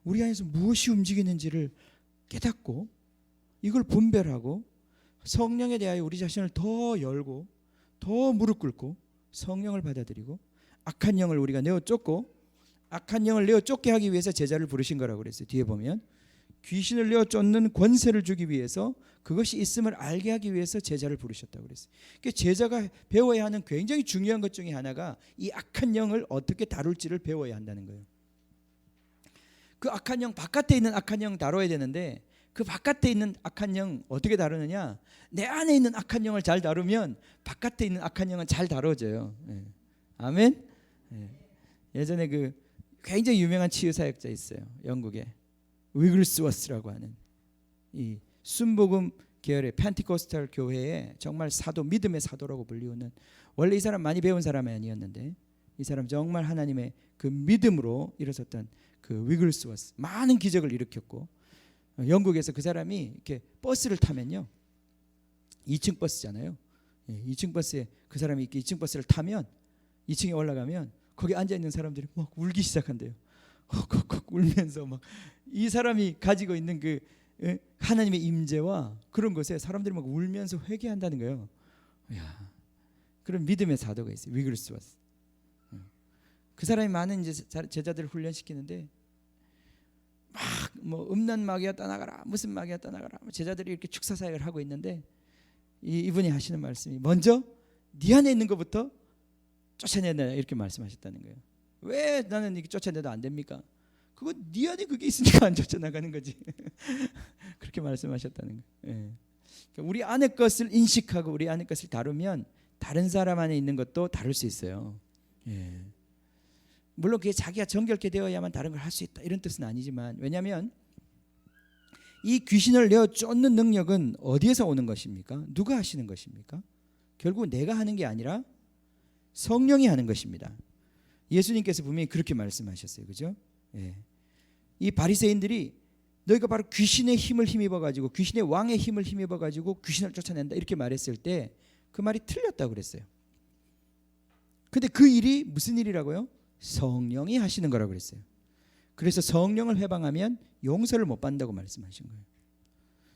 우리 안에서 무엇이 움직이는지를 깨닫고 이걸 분별하고 성령에 대하여 우리 자신을 더 열고 더 무릎 꿇고 성령을 받아들이고 악한 영을 우리가 내어 쫓고 악한 영을 내어 쫓게 하기 위해서 제자를 부르신 거라고 그랬어요. 뒤에 보면 귀신을 내어 쫓는 권세를 주기 위해서 그것이 있음을 알게 하기 위해서 제자를 부르셨다고 그랬어요. 그러니까 제자가 배워야 하는 굉장히 중요한 것 중에 하나가 이 악한 영을 어떻게 다룰지를 배워야 한다는 거예요. 그 악한 영 바깥에 있는 악한 영 다뤄야 되는데 그 바깥에 있는 악한 영 어떻게 다루느냐? 내 안에 있는 악한 영을 잘 다루면 바깥에 있는 악한 영은 잘 다뤄져요. 예. 아멘. 예. 예전에 그 굉장히 유명한 치유사역자 있어요. 영국에 위글스워스라고 하는 이 순복음 계열의 펜티코스탈 교회에 정말 사도, 믿음의 사도라고 불리우는, 원래 이 사람 많이 배운 사람이 아니었는데 이 사람 정말 하나님의 그 믿음으로 일어섰던 그 위글스워스, 많은 기적을 일으켰고, 영국에서 그 사람이 이렇게 버스를 타면요, 2층 버스잖아요. 2층 버스에 그 사람이 이렇게 2층 버스를 타면 2층에 올라가면 거기 앉아 있는 사람들이 막 울기 시작한대요. 헉헉헉 울면서 막 이 사람이 가지고 있는 그 하나님의 임재와 그런 것에 사람들이 막 울면서 회개한다는 거예요. 야, 그런 믿음의 사도가 있어요. 위글스워스. 그 사람이 많은 이제 제자들을 훈련시키는데 막 뭐 음란 마귀야 떠나가라, 무슨 마귀야 떠나가라, 제자들이 이렇게 축사 사역을 하고 있는데 이분이 하시는 말씀이 먼저 네 안에 있는 것부터 쫓아내라 이렇게 말씀하셨다는 거예요. 왜 나는 이렇게 쫓아내도 안 됩니까? 그거 네 안에 그게 있으니까 안 쫓아나가는 거지. 그렇게 말씀하셨다는 거예요. 예. 그러니까 우리 안의 것을 인식하고 우리 안의 것을 다루면 다른 사람 안에 있는 것도 다룰 수 있어요. 예. 물론 그게 자기가 정결케 되어야만 다른 걸 할 수 있다 이런 뜻은 아니지만, 왜냐하면 이 귀신을 내어 쫓는 능력은 어디에서 오는 것입니까? 누가 하시는 것입니까? 결국 내가 하는 게 아니라 성령이 하는 것입니다. 예수님께서 분명히 그렇게 말씀하셨어요. 그죠? 예. 이 바리새인들이 너희가 바로 귀신의 힘을 힘입어 가지고 귀신의 왕의 힘을 힘입어 가지고 귀신을 쫓아낸다 이렇게 말했을 때 그 말이 틀렸다고 그랬어요. 근데 그 일이 무슨 일이라고요? 성령이 하시는 거라고 그랬어요. 그래서 성령을 회방하면 용서를 못 받는다고 말씀하신 거예요.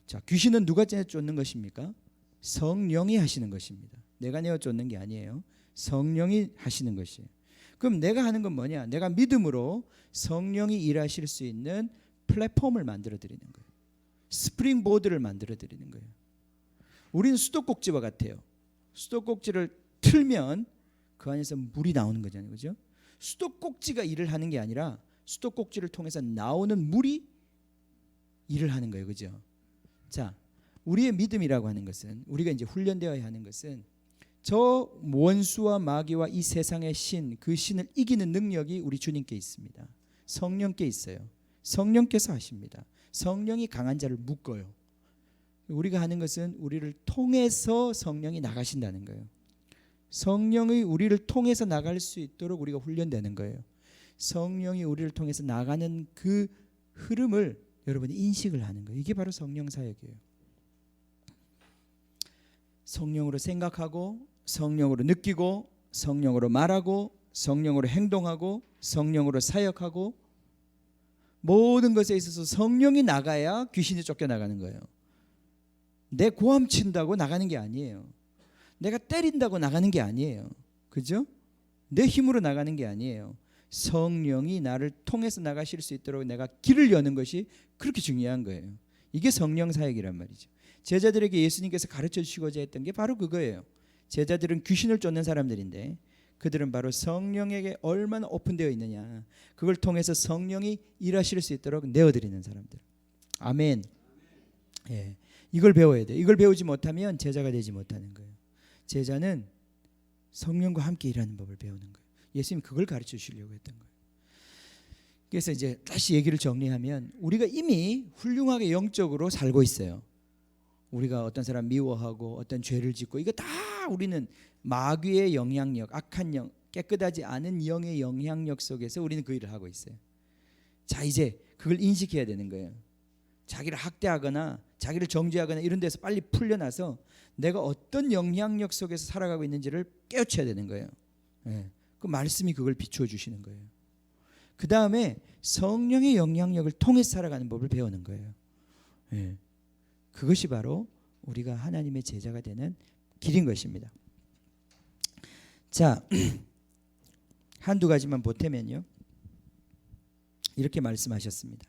자, 귀신은 누가 쫓는 것입니까? 성령이 하시는 것입니다. 내가 내어 쫓는 게 아니에요. 성령이 하시는 것이에요. 그럼 내가 하는 건 뭐냐? 내가 믿음으로 성령이 일하실 수 있는 플랫폼을 만들어 드리는 거예요. 스프링보드를 만들어 드리는 거예요. 우리는 수도꼭지와 같아요. 수도꼭지를 틀면 그 안에서 물이 나오는 거잖아요. 그죠? 수도꼭지가 일을 하는 게 아니라 수도꼭지를 통해서 나오는 물이 일을 하는 거예요. 그죠? 자, 우리의 믿음이라고 하는 것은, 우리가 이제 훈련되어야 하는 것은 저 원수와 마귀와 이 세상의 신, 그 신을 이기는 능력이 우리 주님께 있습니다. 성령께 있어요. 성령께서 하십니다. 성령이 강한 자를 묶어요. 우리가 하는 것은 우리를 통해서 성령이 나가신다는 거예요. 성령이 우리를 통해서 나갈 수 있도록 우리가 훈련되는 거예요. 성령이 우리를 통해서 나가는 그 흐름을 여러분이 인식을 하는 거예요. 이게 바로 성령 사역이에요. 성령으로 생각하고, 성령으로 느끼고, 성령으로 말하고, 성령으로 행동하고, 성령으로 사역하고, 모든 것에 있어서 성령이 나가야 귀신이 쫓겨나가는 거예요. 내 고함 친다고 나가는 게 아니에요. 내가 때린다고 나가는 게 아니에요. 그죠? 내 힘으로 나가는 게 아니에요. 성령이 나를 통해서 나가실 수 있도록 내가 길을 여는 것이 그렇게 중요한 거예요. 이게 성령 사역이란 말이죠. 제자들에게 예수님께서 가르쳐 주시고자 했던 게 바로 그거예요. 제자들은 귀신을 쫓는 사람들인데 그들은 바로 성령에게 얼마나 오픈되어 있느냐, 그걸 통해서 성령이 일하실 수 있도록 내어드리는 사람들. 아멘. 예, 이걸 배워야 돼요. 이걸 배우지 못하면 제자가 되지 못하는 거예요. 제자는 성령과 함께 일하는 법을 배우는 거예요. 예수님이 그걸 가르쳐 주시려고 했던 거예요. 그래서 이제 다시 얘기를 정리하면 우리가 이미 훌륭하게 영적으로 살고 있어요. 우리가 어떤 사람 미워하고 어떤 죄를 짓고 이거 다 우리는 마귀의 영향력, 악한 영, 깨끗하지 않은 영의 영향력 속에서 우리는 그 일을 하고 있어요. 자, 이제 그걸 인식해야 되는 거예요. 자기를 학대하거나 자기를 정죄하거나 이런 데서 빨리 풀려나서 내가 어떤 영향력 속에서 살아가고 있는지를 깨우쳐야 되는 거예요. 예. 그 말씀이 그걸 비추어 주시는 거예요. 그 다음에 성령의 영향력을 통해 살아가는 법을 배우는 거예요. 예. 그것이 바로 우리가 하나님의 제자가 되는 길인 것입니다. 자, 한두 가지만 보태면요, 이렇게 말씀하셨습니다.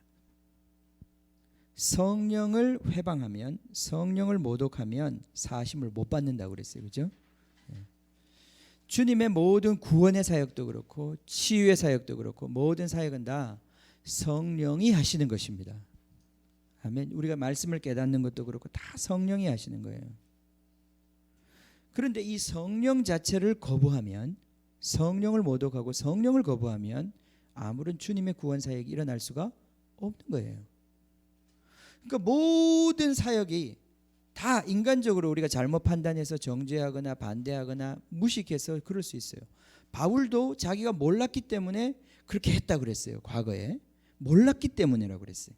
성령을 회방하면, 성령을 모독하면 사심을 못 받는다고 그랬어요. 그죠? 주님의 모든 구원의 사역도 그렇고 치유의 사역도 그렇고 모든 사역은 다 성령이 하시는 것입니다. 아멘. 우리가 말씀을 깨닫는 것도 그렇고 다 성령이 하시는 거예요. 그런데 이 성령 자체를 거부하면, 성령을 모독하고 성령을 거부하면 아무런 주님의 구원 사역이 일어날 수가 없는 거예요. 그러니까 모든 사역이 다 인간적으로 우리가 잘못 판단해서 정죄하거나 반대하거나 무식해서 그럴 수 있어요. 바울도 자기가 몰랐기 때문에 그렇게 했다 그랬어요. 과거에 몰랐기 때문이라고 그랬어요.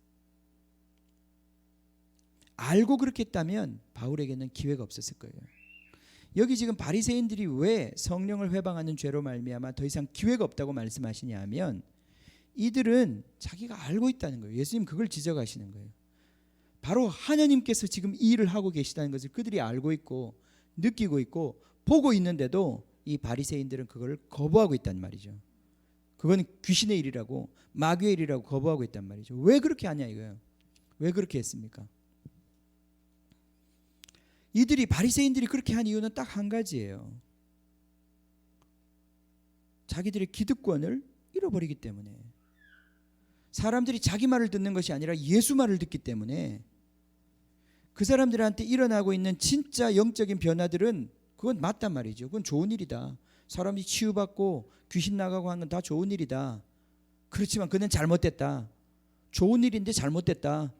알고 그렇게 했다면 바울에게는 기회가 없었을 거예요. 여기 지금 바리새인들이 왜 성령을 회방하는 죄로 말미암아 더 이상 기회가 없다고 말씀하시냐 하면, 이들은 자기가 알고 있다는 거예요. 예수님 그걸 지적하시는 거예요. 바로 하나님께서 지금 이 일을 하고 계시다는 것을 그들이 알고 있고 느끼고 있고 보고 있는데도 이 바리새인들은 그걸 거부하고 있단 말이죠. 그건 귀신의 일이라고, 마귀의 일이라고 거부하고 있단 말이죠. 왜 그렇게 하냐 이거예요. 왜 그렇게 했습니까? 이들이, 바리새인들이 그렇게 한 이유는 딱 한 가지예요. 자기들의 기득권을 잃어버리기 때문에. 사람들이 자기 말을 듣는 것이 아니라 예수 말을 듣기 때문에 그 사람들한테 일어나고 있는 진짜 영적인 변화들은 그건 맞단 말이죠. 그건 좋은 일이다. 사람이 치유받고 귀신 나가고 하는 건 다 좋은 일이다. 그렇지만 그는 잘못됐다. 좋은 일인데 잘못됐다.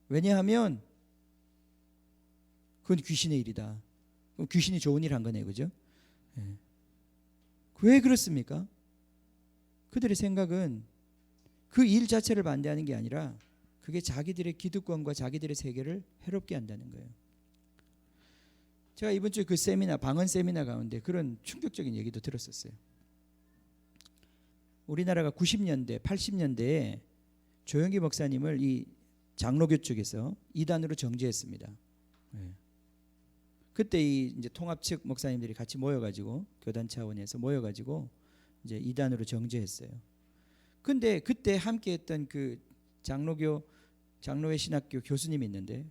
왜냐하면 그건 귀신의 일이다. 그럼 귀신이 좋은 일 한 거네, 그죠? 네. 왜 그렇습니까? 그들의 생각은 그 일 자체를 반대하는 게 아니라 그게 자기들의 기득권과 자기들의 세계를 해롭게 한다는 거예요. 제가 이번 주에 그 세미나, 방언 세미나 가운데 그런 충격적인 얘기도 들었었어요. 우리나라가 90년대, 80년대에 조영기 목사님을 이 장로교 쪽에서 이단으로 정죄했습니다. 네. 그때 이 이제 통합 측 목사님들이 같이 모여가지고, 교단 차원에서 모여가지고 이제 이단으로 정죄했어요. 근데 그때 함께했던 그 장로회 신학교 교수님이 있는데,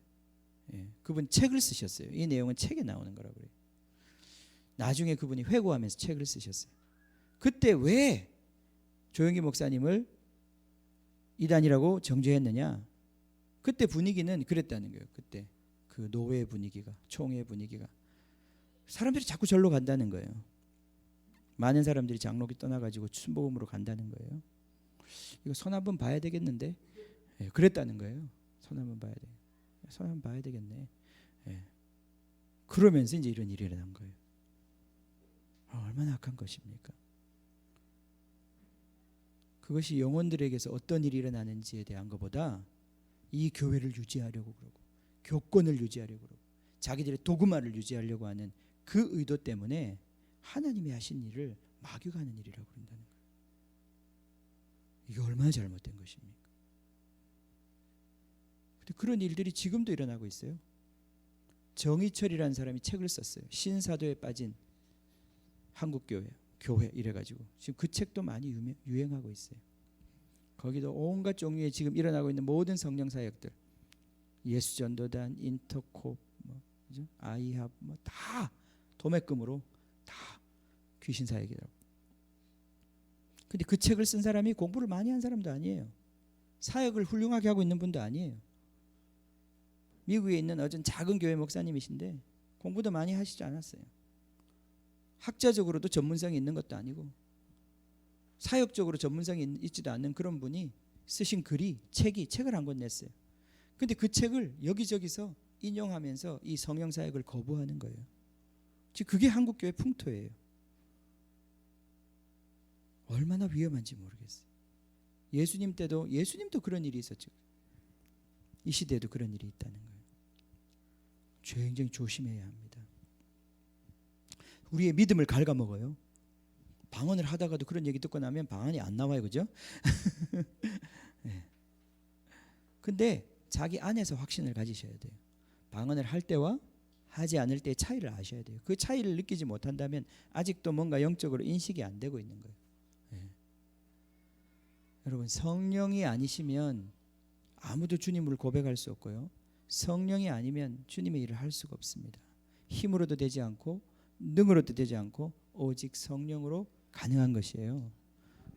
그분 책을 쓰셨어요. 이 내용은 책에 나오는 거라고 그래요. 나중에 그분이 회고하면서 책을 쓰셨어요. 그때 왜 조영기 목사님을 이단이라고 정죄했느냐? 그때 분위기는 그랬다는 거예요. 그때 그 노회 분위기가, 총회 분위기가, 사람들이 자꾸 절로 간다는 거예요. 많은 사람들이 장로교 떠나가지고 순복음으로 간다는 거예요. 이거 손 한번 봐야 되겠는데, 그랬다는 거예요. 손 한번 봐야 돼. 손 한번 봐야 되겠네. 그러면서 이제 이런 일이 일어난 거예요. 얼마나 악한 것입니까? 그것이 영혼들에게서 어떤 일이 일어나는지에 대한 것보다 이 교회를 유지하려고 그러고 교권을 유지하려고 그러고 자기들의 도그마를 유지하려고 하는 그 의도 때문에 하나님이 하신 일을 마귀가 하는 일이라고 그런다는 거예요. 이게 얼마나 잘못된 것입니까? 근데 그런 일들이 지금도 일어나고 있어요. 정의철이라는 사람이 책을 썼어요. 신사도에 빠진 한국교회 이래가지고 지금 그 책도 많이 유행하고 있어요. 거기도 온갖 종류의 지금 일어나고 있는 모든 성령 사역들, 예수전도단, 인터콥, 그죠? 아이합, 다 도매금으로 다 귀신 사역이라고. 근데 그 책을 쓴 사람이 공부를 많이 한 사람도 아니에요. 사역을 훌륭하게 하고 있는 분도 아니에요. 미국에 있는 어떤 작은 교회 목사님이신데 공부도 많이 하시지 않았어요. 학자적으로도 전문성이 있는 것도 아니고 사역적으로 전문성이 있지도 않는 그런 분이 쓰신 책을 한 권 냈어요. 근데 그 책을 여기저기서 인용하면서 이 성령 사역을 거부하는 거예요. 지금 그게 한국교회 풍토예요. 얼마나 위험한지 모르겠어요. 예수님도 그런 일이 있었죠. 이 시대에도 그런 일이 있다는 거예요. 굉장히 조심해야 합니다. 우리의 믿음을 갉아먹어요. 방언을 하다가도 그런 얘기 듣고 나면 방언이 안 나와요, 그죠? 네. 근데 자기 안에서 확신을 가지셔야 돼요. 방언을 할 때와 하지 않을 때의 차이를 아셔야 돼요. 그 차이를 느끼지 못한다면 아직도 뭔가 영적으로 인식이 안 되고 있는 거예요. 네. 여러분, 성령이 아니시면 아무도 주님을 고백할 수 없고요. 성령이 아니면 주님의 일을 할 수가 없습니다. 힘으로도 되지 않고 능으로도 되지 않고 오직 성령으로 가능한 것이에요.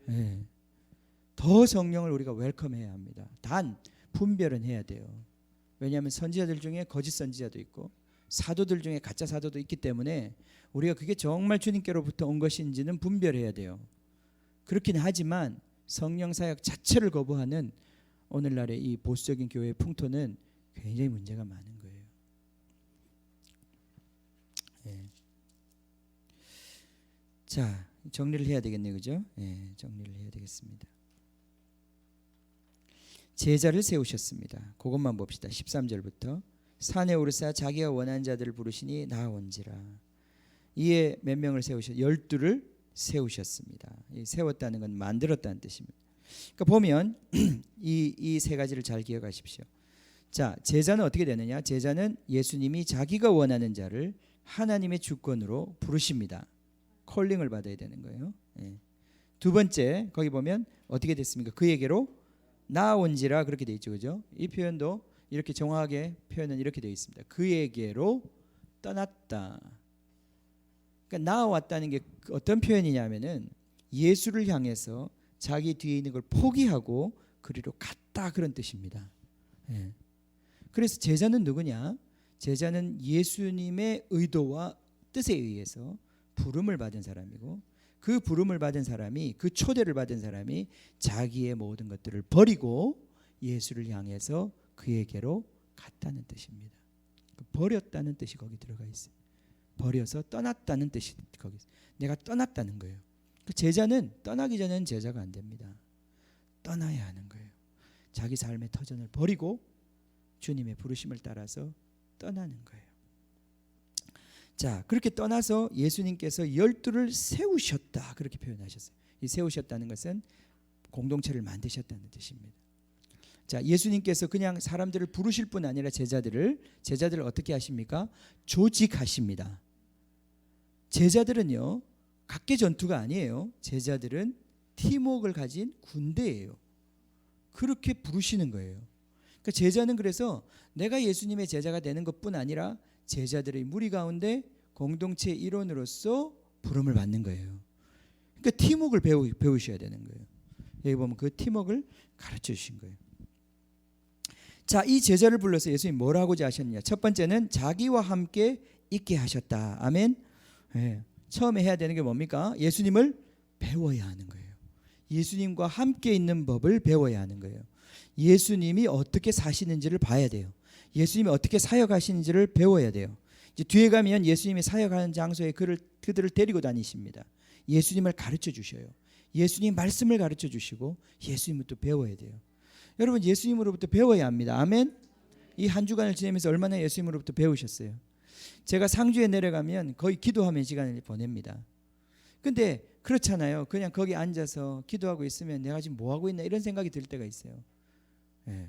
네. 더 성령을 우리가 웰컴해야 합니다. 단 분별은 해야 돼요. 왜냐하면 선지자들 중에 거짓 선지자도 있고 사도들 중에 가짜 사도도 있기 때문에 우리가 그게 정말 주님께로부터 온 것인지는 분별해야 돼요. 그렇긴 하지만 성령 사역 자체를 거부하는 오늘날의 이 보수적인 교회의 풍토는 굉장히 문제가 많은 거예요. 네. 자, 정리를 해야 되겠네요, 그죠? 네, 정리를 해야 되겠습니다. 제자를 세우셨습니다. 그것만 봅시다. 13절부터 산에 오르사 자기가 원하는 자들을 부르시니 나아온지라. 이에 몇 명을 세우셨? 12를 세우셨습니다. 세웠다는 건 만들었다는 뜻입니다. 그러니까 보면 이 세 가지를 잘 기억하십시오. 자, 제자는 어떻게 되느냐? 제자는 예수님이 자기가 원하는 자를 하나님의 주권으로 부르십니다. 콜링을 받아야 되는 거예요. 예. 두 번째, 거기 보면 어떻게 됐습니까? 그에게로 나아온지라 그렇게 돼 있죠, 그죠? 이 표현도 이렇게 정확하게 표현은 이렇게 되어 있습니다. 그에게로 떠났다. 그러니까 나아왔다는 게 어떤 표현이냐면은 예수를 향해서 자기 뒤에 있는 걸 포기하고 그리로 갔다 그런 뜻입니다. 예. 그래서 제자는 누구냐? 제자는 예수님의 의도와 뜻에 의해서 부름을 받은 사람이고 그 부름을 받은 사람이 그 초대를 받은 사람이 자기의 모든 것들을 버리고 예수를 향해서 그에게로 갔다는 뜻입니다. 버렸다는 뜻이 거기 들어가 있어요. 버려서 떠났다는 뜻이 거기 있어요. 내가 떠났다는 거예요. 그 제자는 떠나기 전에는 제자가 안 됩니다. 떠나야 하는 거예요. 자기 삶의 터전을 버리고 주님의 부르심을 따라서 떠나는 거예요. 자, 그렇게 떠나서 예수님께서 12를 세우셨다 그렇게 표현하셨어요. 이 세우셨다는 것은 공동체를 만드셨다는 뜻입니다. 자, 예수님께서 그냥 사람들을 부르실 뿐 아니라 제자들을 어떻게 하십니까? 조직하십니다. 제자들은요, 각계 전투가 아니에요. 제자들은 팀워크를 가진 군대예요. 그렇게 부르시는 거예요. 그러니까 제자는 그래서 내가 예수님의 제자가 되는 것뿐 아니라 제자들의 무리 가운데 공동체 일원으로서 부름을 받는 거예요. 그러니까 팀워크를 배우셔야 되는 거예요. 여기 보면 그 팀워크를 가르쳐 주신 거예요. 자, 이 제자를 불러서 예수님이 뭐라고자 하셨느냐? 첫 번째는 자기와 함께 있게 하셨다. 아멘. 네. 처음에 해야 되는 게 뭡니까? 예수님을 배워야 하는 거예요. 예수님과 함께 있는 법을 배워야 하는 거예요. 예수님이 어떻게 사시는지를 봐야 돼요. 예수님이 어떻게 사역하시는지를 배워야 돼요. 이제 뒤에 가면 예수님이 사역하는 장소에 그들을 데리고 다니십니다. 예수님을 가르쳐 주셔요. 예수님 말씀을 가르쳐 주시고 예수님을 또 배워야 돼요. 여러분, 예수님으로부터 배워야 합니다. 아멘. 이 한 주간을 지내면서 얼마나 예수님으로부터 배우셨어요? 제가 상주에 내려가면 거의 기도하면 시간을 보냅니다. 근데 그렇잖아요. 그냥 거기 앉아서 기도하고 있으면 내가 지금 뭐 하고 있나 이런 생각이 들 때가 있어요. 예.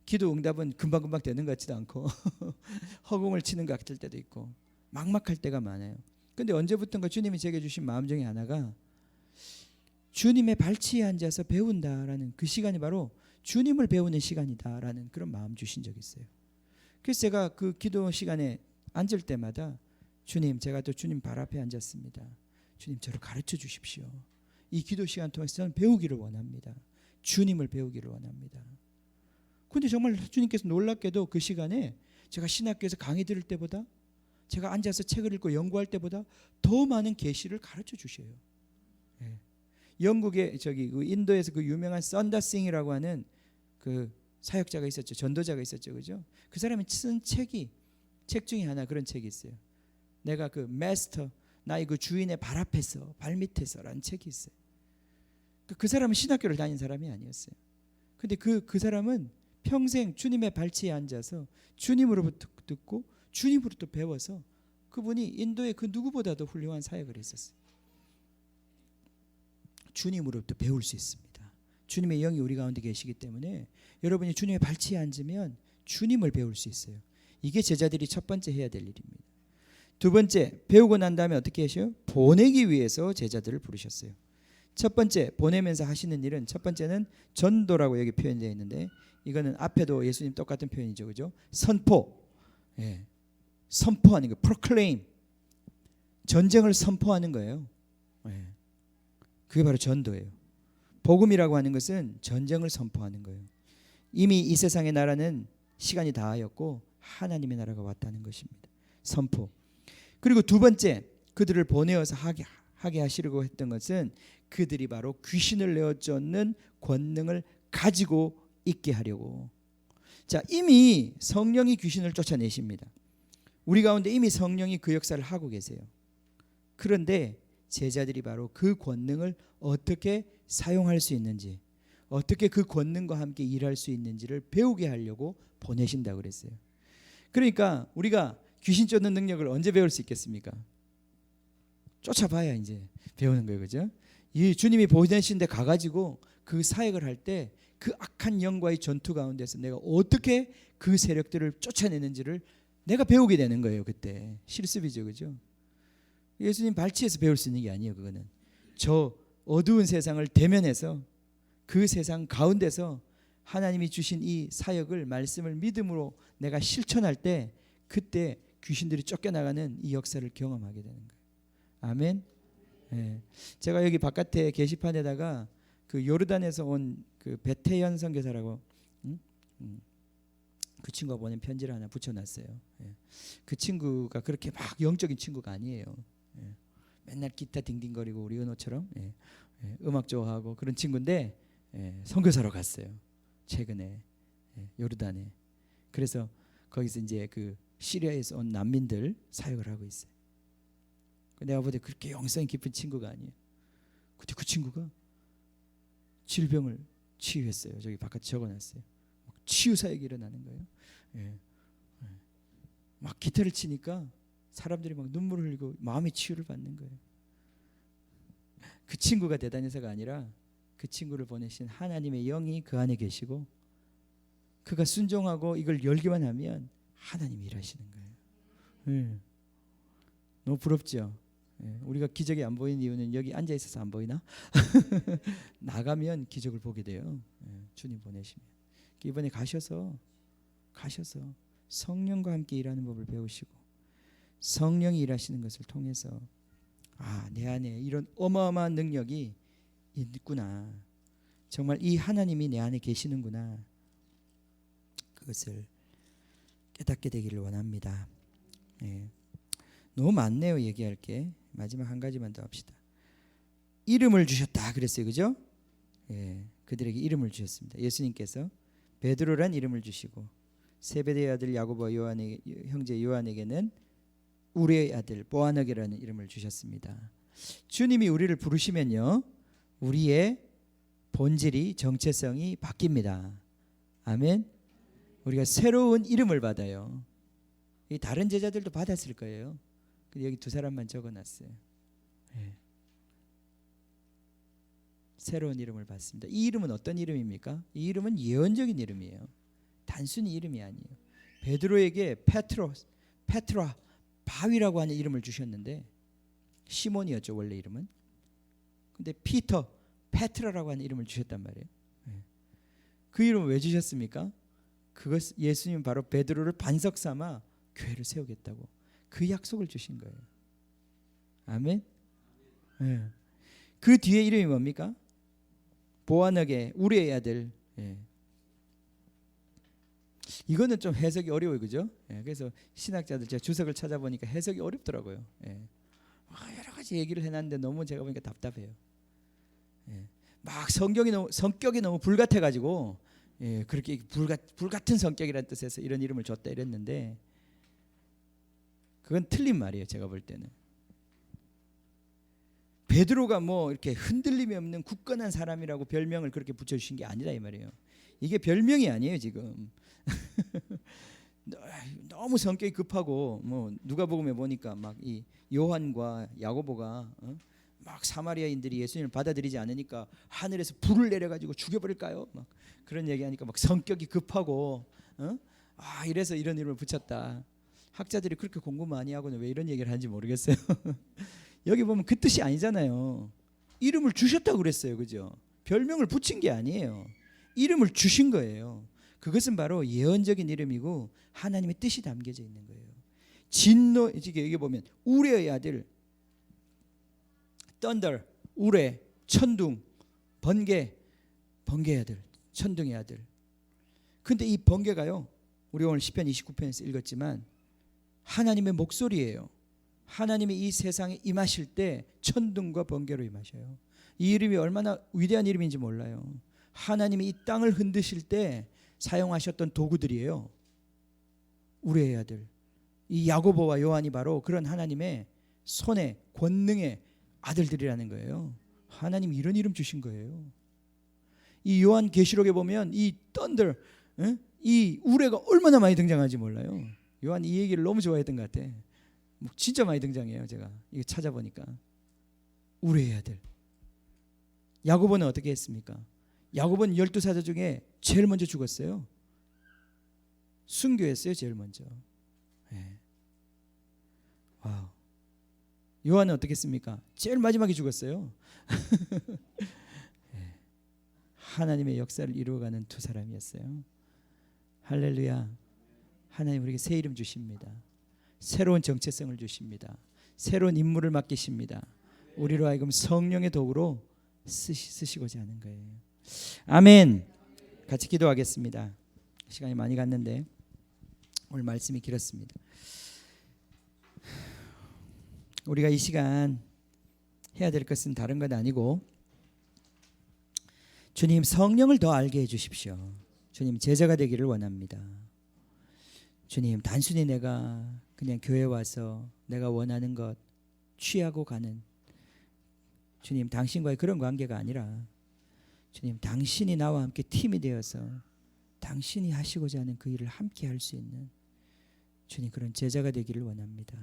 기도 응답은 금방금방 되는 것 같지도 않고 허공을 치는 것 같을 때도 있고 막막할 때가 많아요. 근데 언제부턴가 주님이 제게 주신 마음 중에 하나가 주님의 발치에 앉아서 배운다라는 그 시간이 바로 주님을 배우는 시간이다라는 그런 마음 주신 적이 있어요. 그래서 제가 그 기도 시간에 앉을 때마다 주님, 제가 또 주님 발 앞에 앉았습니다. 주님, 저를 가르쳐 주십시오. 이 기도 시간 통해서 저는 배우기를 원합니다. 주님을 배우기를 원합니다. 근데 정말 주님께서 놀랍게도 그 시간에 제가 신학교에서 강의 들을 때보다 제가 앉아서 책을 읽고 연구할 때보다 더 많은 계시를 가르쳐 주셔요. 예. 영국의 그 인도에서 그 유명한 썬더싱이라고 하는 그 사역자가 있었죠. 전도자가 있었죠. 그죠? 그 사람이 쓴 책 중에 하나 그런 책이 있어요. 내가 그 마스터, 나의 그 주인의 발 앞에서 발 밑에서라는 책이 있어요. 그 사람은 신학교를 다닌 사람이 아니었어요. 근데 그 사람은 평생 주님의 발치에 앉아서 주님으로부터 듣고 주님으로부터 배워서 그분이 인도의 그 누구보다도 훌륭한 사역을 했었어요. 주님으로부터 배울 수 있습니다. 주님의 영이 우리 가운데 계시기 때문에 여러분이 주님의 발치에 앉으면 주님을 배울 수 있어요. 이게 제자들이 첫 번째 해야 될 일입니다. 두 번째, 배우고 난 다음에 어떻게 하셔요? 보내기 위해서 제자들을 부르셨어요. 첫 번째, 보내면서 하시는 일은 첫 번째는 전도라고 여기 표현되어 있는데 이거는 앞에도 예수님 똑같은 표현이죠. 그죠? 선포. 예. 선포하는 거, proclaim. 전쟁을 선포하는 거예요. 예. 그게 바로 전도예요. 복음이라고 하는 것은 전쟁을 선포하는 거예요. 이미 이 세상의 나라는 시간이 다하였고 하나님의 나라가 왔다는 것입니다. 선포. 그리고 두 번째, 그들을 보내어서 하게 하시려고 했던 것은 그들이 바로 귀신을 내어 쫓는 권능을 가지고 있게 하려고. 자, 이미 성령이 귀신을 쫓아내십니다. 우리 가운데 이미 성령이 그 역사를 하고 계세요. 그런데 제자들이 바로 그 권능을 어떻게 사용할 수 있는지, 어떻게 그 권능과 함께 일할 수 있는지를 배우게 하려고 보내신다고 그랬어요. 그러니까 우리가 귀신 쫓는 능력을 언제 배울 수 있겠습니까? 쫓아봐야 이제 배우는 거예요. 그죠? 이 주님이 보내신 데 가가지고 그 사역을 할 때 그 악한 영과의 전투 가운데서 내가 어떻게 그 세력들을 쫓아내는지를 내가 배우게 되는 거예요. 그때 실습이죠. 그죠? 예수님 발치에서 배울 수 있는 게 아니에요. 그거는 저 어두운 세상을 대면해서 그 세상 가운데서 하나님이 주신 이 사역을, 말씀을 믿음으로 내가 실천할 때 그때 귀신들이 쫓겨나가는 이 역사를 경험하게 되는 거예요. 아멘. 예. 제가 여기 바깥에 게시판에다가 그 요르단에서 온 그 베태현 선교사라고 그 친구가 보낸 편지를 하나 붙여놨어요. 예. 그 친구가 그렇게 막 영적인 친구가 아니에요. 예. 맨날 기타 딩딩거리고 우리 은호처럼 음악 좋아하고 그런 친구인데 선교사로 갔어요. 최근에 요르단에. 그래서 거기서 이제 그 시리아에서 온 난민들 사역을 하고 있어요. 내가 볼 때 그렇게 영성이 깊은 친구가 아니에요. 근데 그 친구가 질병을 치유했어요. 저기 바깥에 적어놨어요. 치유 사역이 일어나는 거예요. 막 기타를 치니까 사람들이 막 눈물을 흘리고 마음의 치유를 받는 거예요. 그 친구가 대단해서가 아니라 그 친구를 보내신 하나님의 영이 그 안에 계시고 그가 순종하고 이걸 열기만 하면 하나님이 일하시는 거예요. 너무 부럽죠. 우리가 기적이 안 보이는 이유는 여기 앉아 있어서 안 보이나? 나가면 기적을 보게 돼요. 주님 보내시면. 이번에 가셔서 성령과 함께 일하는 법을 배우시고 성령이 일하시는 것을 통해서 내 안에 이런 어마어마한 능력이 있구나. 정말 이 하나님이 내 안에 계시는구나. 그것을 깨닫게 되기를 원합니다. 너무 많네요. 얘기할 게. 마지막 한 가지만 더 합시다. 이름을 주셨다 그랬어요. 그죠? 그들에게 이름을 주셨습니다. 예수님께서 베드로란 이름을 주시고 세베대의 아들 야고보와 형제 요한에게는 우리의 아들 보아너게라는 이름을 주셨습니다. 주님이 우리를 부르시면요, 우리의 본질이, 정체성이 바뀝니다. 아멘. 우리가 새로운 이름을 받아요. 다른 제자들도 받았을 거예요. 근데 여기 두 사람만 적어놨어요. 새로운 이름을 받습니다. 이 이름은 어떤 이름입니까? 이 이름은 예언적인 이름이에요. 단순히 이름이 아니에요. 베드로에게 페트라, 바위라고 하는 이름을 주셨는데 시몬이었죠 원래 이름은. 근데 피터, 페트라라고 하는 이름을 주셨단 말이에요. 그 이름을 왜 주셨습니까? 그것 예수님 바로 베드로를 반석 삼아 교회를 세우겠다고 그 약속을 주신 거예요. 아멘. 그 뒤에 이름이 뭡니까? 보아너게, 우리의 아들. 이거는 좀 해석이 어려워요, 그죠? 그래서 신학자들 제가 주석을 찾아보니까 해석이 어렵더라고요. 여러 가지 얘기를 해놨는데 너무 제가 보니까 답답해요. 막 성격이 너무 불같아가지고 그렇게 불같은 성격이라는 뜻에서 이런 이름을 줬다 이랬는데 그건 틀린 말이에요. 제가 볼 때는 베드로가 뭐 이렇게 흔들림이 없는 굳건한 사람이라고 별명을 그렇게 붙여주신 게 아니라 이 말이에요. 이게 별명이 아니에요 지금. 너무 성격이 급하고 뭐 누가복음에 보니까 막 이 요한과 야고보가 막 사마리아인들이 예수님을 받아들이지 않으니까 하늘에서 불을 내려가지고 죽여버릴까요? 막 그런 얘기하니까 막 성격이 급하고 이래서 이런 이름을 붙였다. 학자들이 그렇게 공부 많이 하고는 왜 이런 얘기를 하는지 모르겠어요. 여기 보면 그 뜻이 아니잖아요. 이름을 주셨다고 그랬어요, 그죠? 별명을 붙인 게 아니에요. 이름을 주신 거예요. 그것은 바로 예언적인 이름이고 하나님의 뜻이 담겨져 있는 거예요. 진노, 여기 보면 우레의 아들, thunder, 우레, 천둥, 번개의 아들, 천둥의 아들. 근데 이 번개가요, 우리 오늘 시편 29편에서 읽었지만 하나님의 목소리예요. 하나님이 이 세상에 임하실 때 천둥과 번개로 임하셔요. 이 이름이 얼마나 위대한 이름인지 몰라요. 하나님이 이 땅을 흔드실 때 사용하셨던 도구들이에요. 우레의 아들, 이 야고보와 요한이 바로 그런 하나님의 손에 권능의 아들들이라는 거예요. 하나님이 이런 이름 주신 거예요. 이 요한 계시록에 보면 이 thunder, 이 우레가 얼마나 많이 등장하는지 몰라요. 요한 이 얘기를 너무 좋아했던 것 같아. 진짜 많이 등장해요. 제가 이거 찾아보니까. 우레의 아들. 야고보는 어떻게 했습니까? 야고보는 12사도 중에 제일 먼저 죽었어요. 순교했어요. 제일 먼저. 네. 와우. 요한은 어떻게 했습니까? 제일 마지막에 죽었어요. 네. 하나님의 역사를 이루어가는 두 사람이었어요. 할렐루야. 하나님 우리에게 새 이름 주십니다. 새로운 정체성을 주십니다. 새로운 임무를 맡기십니다. 우리로 하여금 성령의 도구로 쓰시고자 하는 거예요. 아멘. 같이 기도하겠습니다. 시간이 많이 갔는데 오늘 말씀이 길었습니다. 우리가 이 시간 해야 될 것은 다른 것 아니고 주님 성령을 더 알게 해주십시오. 주님 제자가 되기를 원합니다. 주님 단순히 내가 그냥 교회 와서 내가 원하는 것 취하고 가는 주님 당신과의 그런 관계가 아니라 주님 당신이 나와 함께 팀이 되어서 당신이 하시고자 하는 그 일을 함께 할 수 있는 주님 그런 제자가 되기를 원합니다.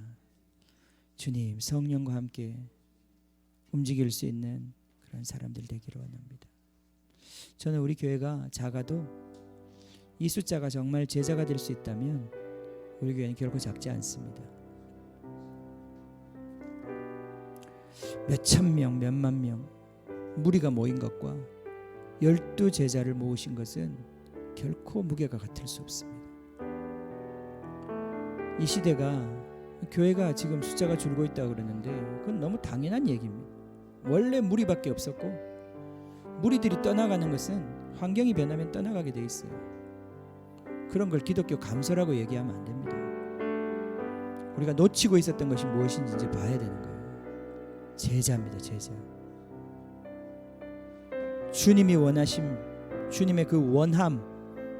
주님 성령과 함께 움직일 수 있는 그런 사람들 되기를 원합니다. 저는 우리 교회가 작아도 이 숫자가 정말 제자가 될 수 있다면 우리 교회는 결코 작지 않습니다. 몇천 명, 몇만 명 무리가 모인 것과 12제자를 모으신 것은 결코 무게가 같을 수 없습니다. 이 시대가 교회가 지금 숫자가 줄고 있다고 그러는데 그건 너무 당연한 얘기입니다. 원래 무리밖에 없었고 무리들이 떠나가는 것은 환경이 변하면 떠나가게 돼 있어요. 그런 걸 기독교 감소라고 얘기하면 안 됩니다. 우리가 놓치고 있었던 것이 무엇인지 이제 봐야 되는 거예요. 제자입니다. 제자. 주님이 원하심, 주님의 그 원함,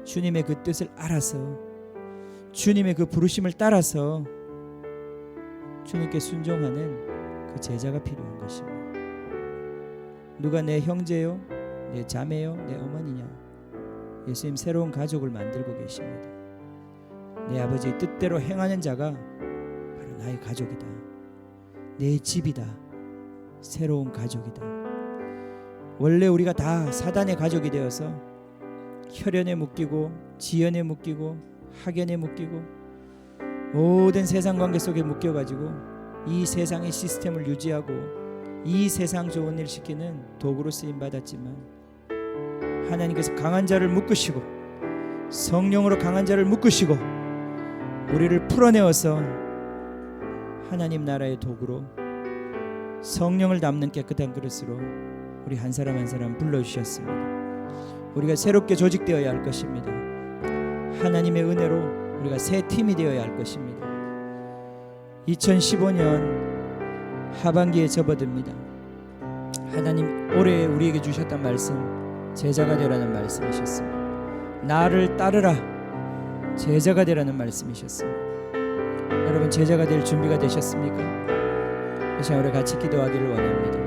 주님의 그 뜻을 알아서 주님의 그 부르심을 따라서 주님께 순종하는 그 제자가 필요한 것입니다. 누가 내 형제요, 내 자매요, 내 어머니냐? 예수님 새로운 가족을 만들고 계십니다. 내 아버지의 뜻대로 행하는 자가 바로 나의 가족이다. 내 집이다. 새로운 가족이다. 원래 우리가 다 사단의 가족이 되어서 혈연에 묶이고 지연에 묶이고 학연에 묶이고 모든 세상 관계 속에 묶여가지고 이 세상의 시스템을 유지하고 이 세상 좋은 일 시키는 도구로 쓰임받았지만 하나님께서 강한 자를 묶으시고 성령으로 강한 자를 묶으시고 우리를 풀어내어서 하나님 나라의 도구로 성령을 담는 깨끗한 그릇으로 우리 한 사람 한 사람 불러주셨습니다. 우리가 새롭게 조직되어야 할 것입니다. 하나님의 은혜로 우리가 새 팀이 되어야 할 것입니다. 2015년 하반기에 접어듭니다. 하나님 올해 우리에게 주셨던 말씀 제자가 되라는 말씀이셨습니다. 나를 따르라 제자가 되라는 말씀이셨습니다. 여러분 제자가 될 준비가 되셨습니까? 이 시간 우리 같이 기도하기를 원합니다.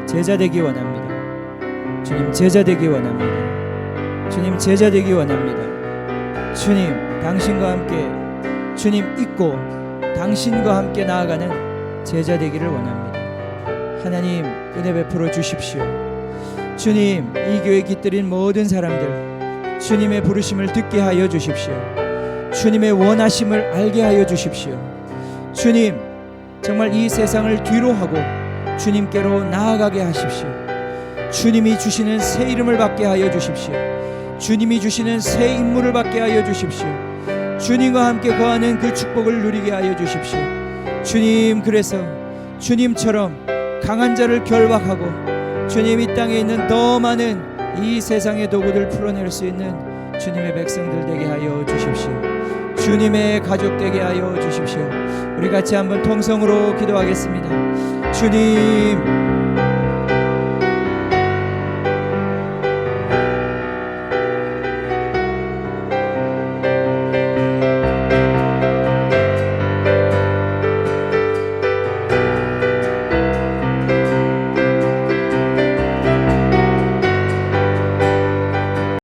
제자 되기 원합니다. 주님 제자 되기 원합니다. 주님 제자 되기 원합니다. 주님 당신과 함께 주님 잊고 당신과 함께 나아가는 제자 되기를 원합니다. 하나님 은혜 베풀어 주십시오. 주님 이 교회 깃들인 모든 사람들 주님의 부르심을 듣게 하여 주십시오. 주님의 원하심을 알게 하여 주십시오. 주님 정말 이 세상을 뒤로 하고 주님께로 나아가게 하십시오. 주님이 주시는 새 이름을 받게 하여 주십시오. 주님이 주시는 새 인물을 받게 하여 주십시오. 주님과 함께 거하는 그 축복을 누리게 하여 주십시오. 주님 그래서 주님처럼 강한 자를 결박하고 주님 이 땅에 있는 더 많은 이 세상의 도구들 풀어낼 수 있는 주님의 백성들 되게 하여 주십시오. 주님의 가족 되게 하여 주십시오. 우리 같이 한번 통성으로 기도하겠습니다. 주님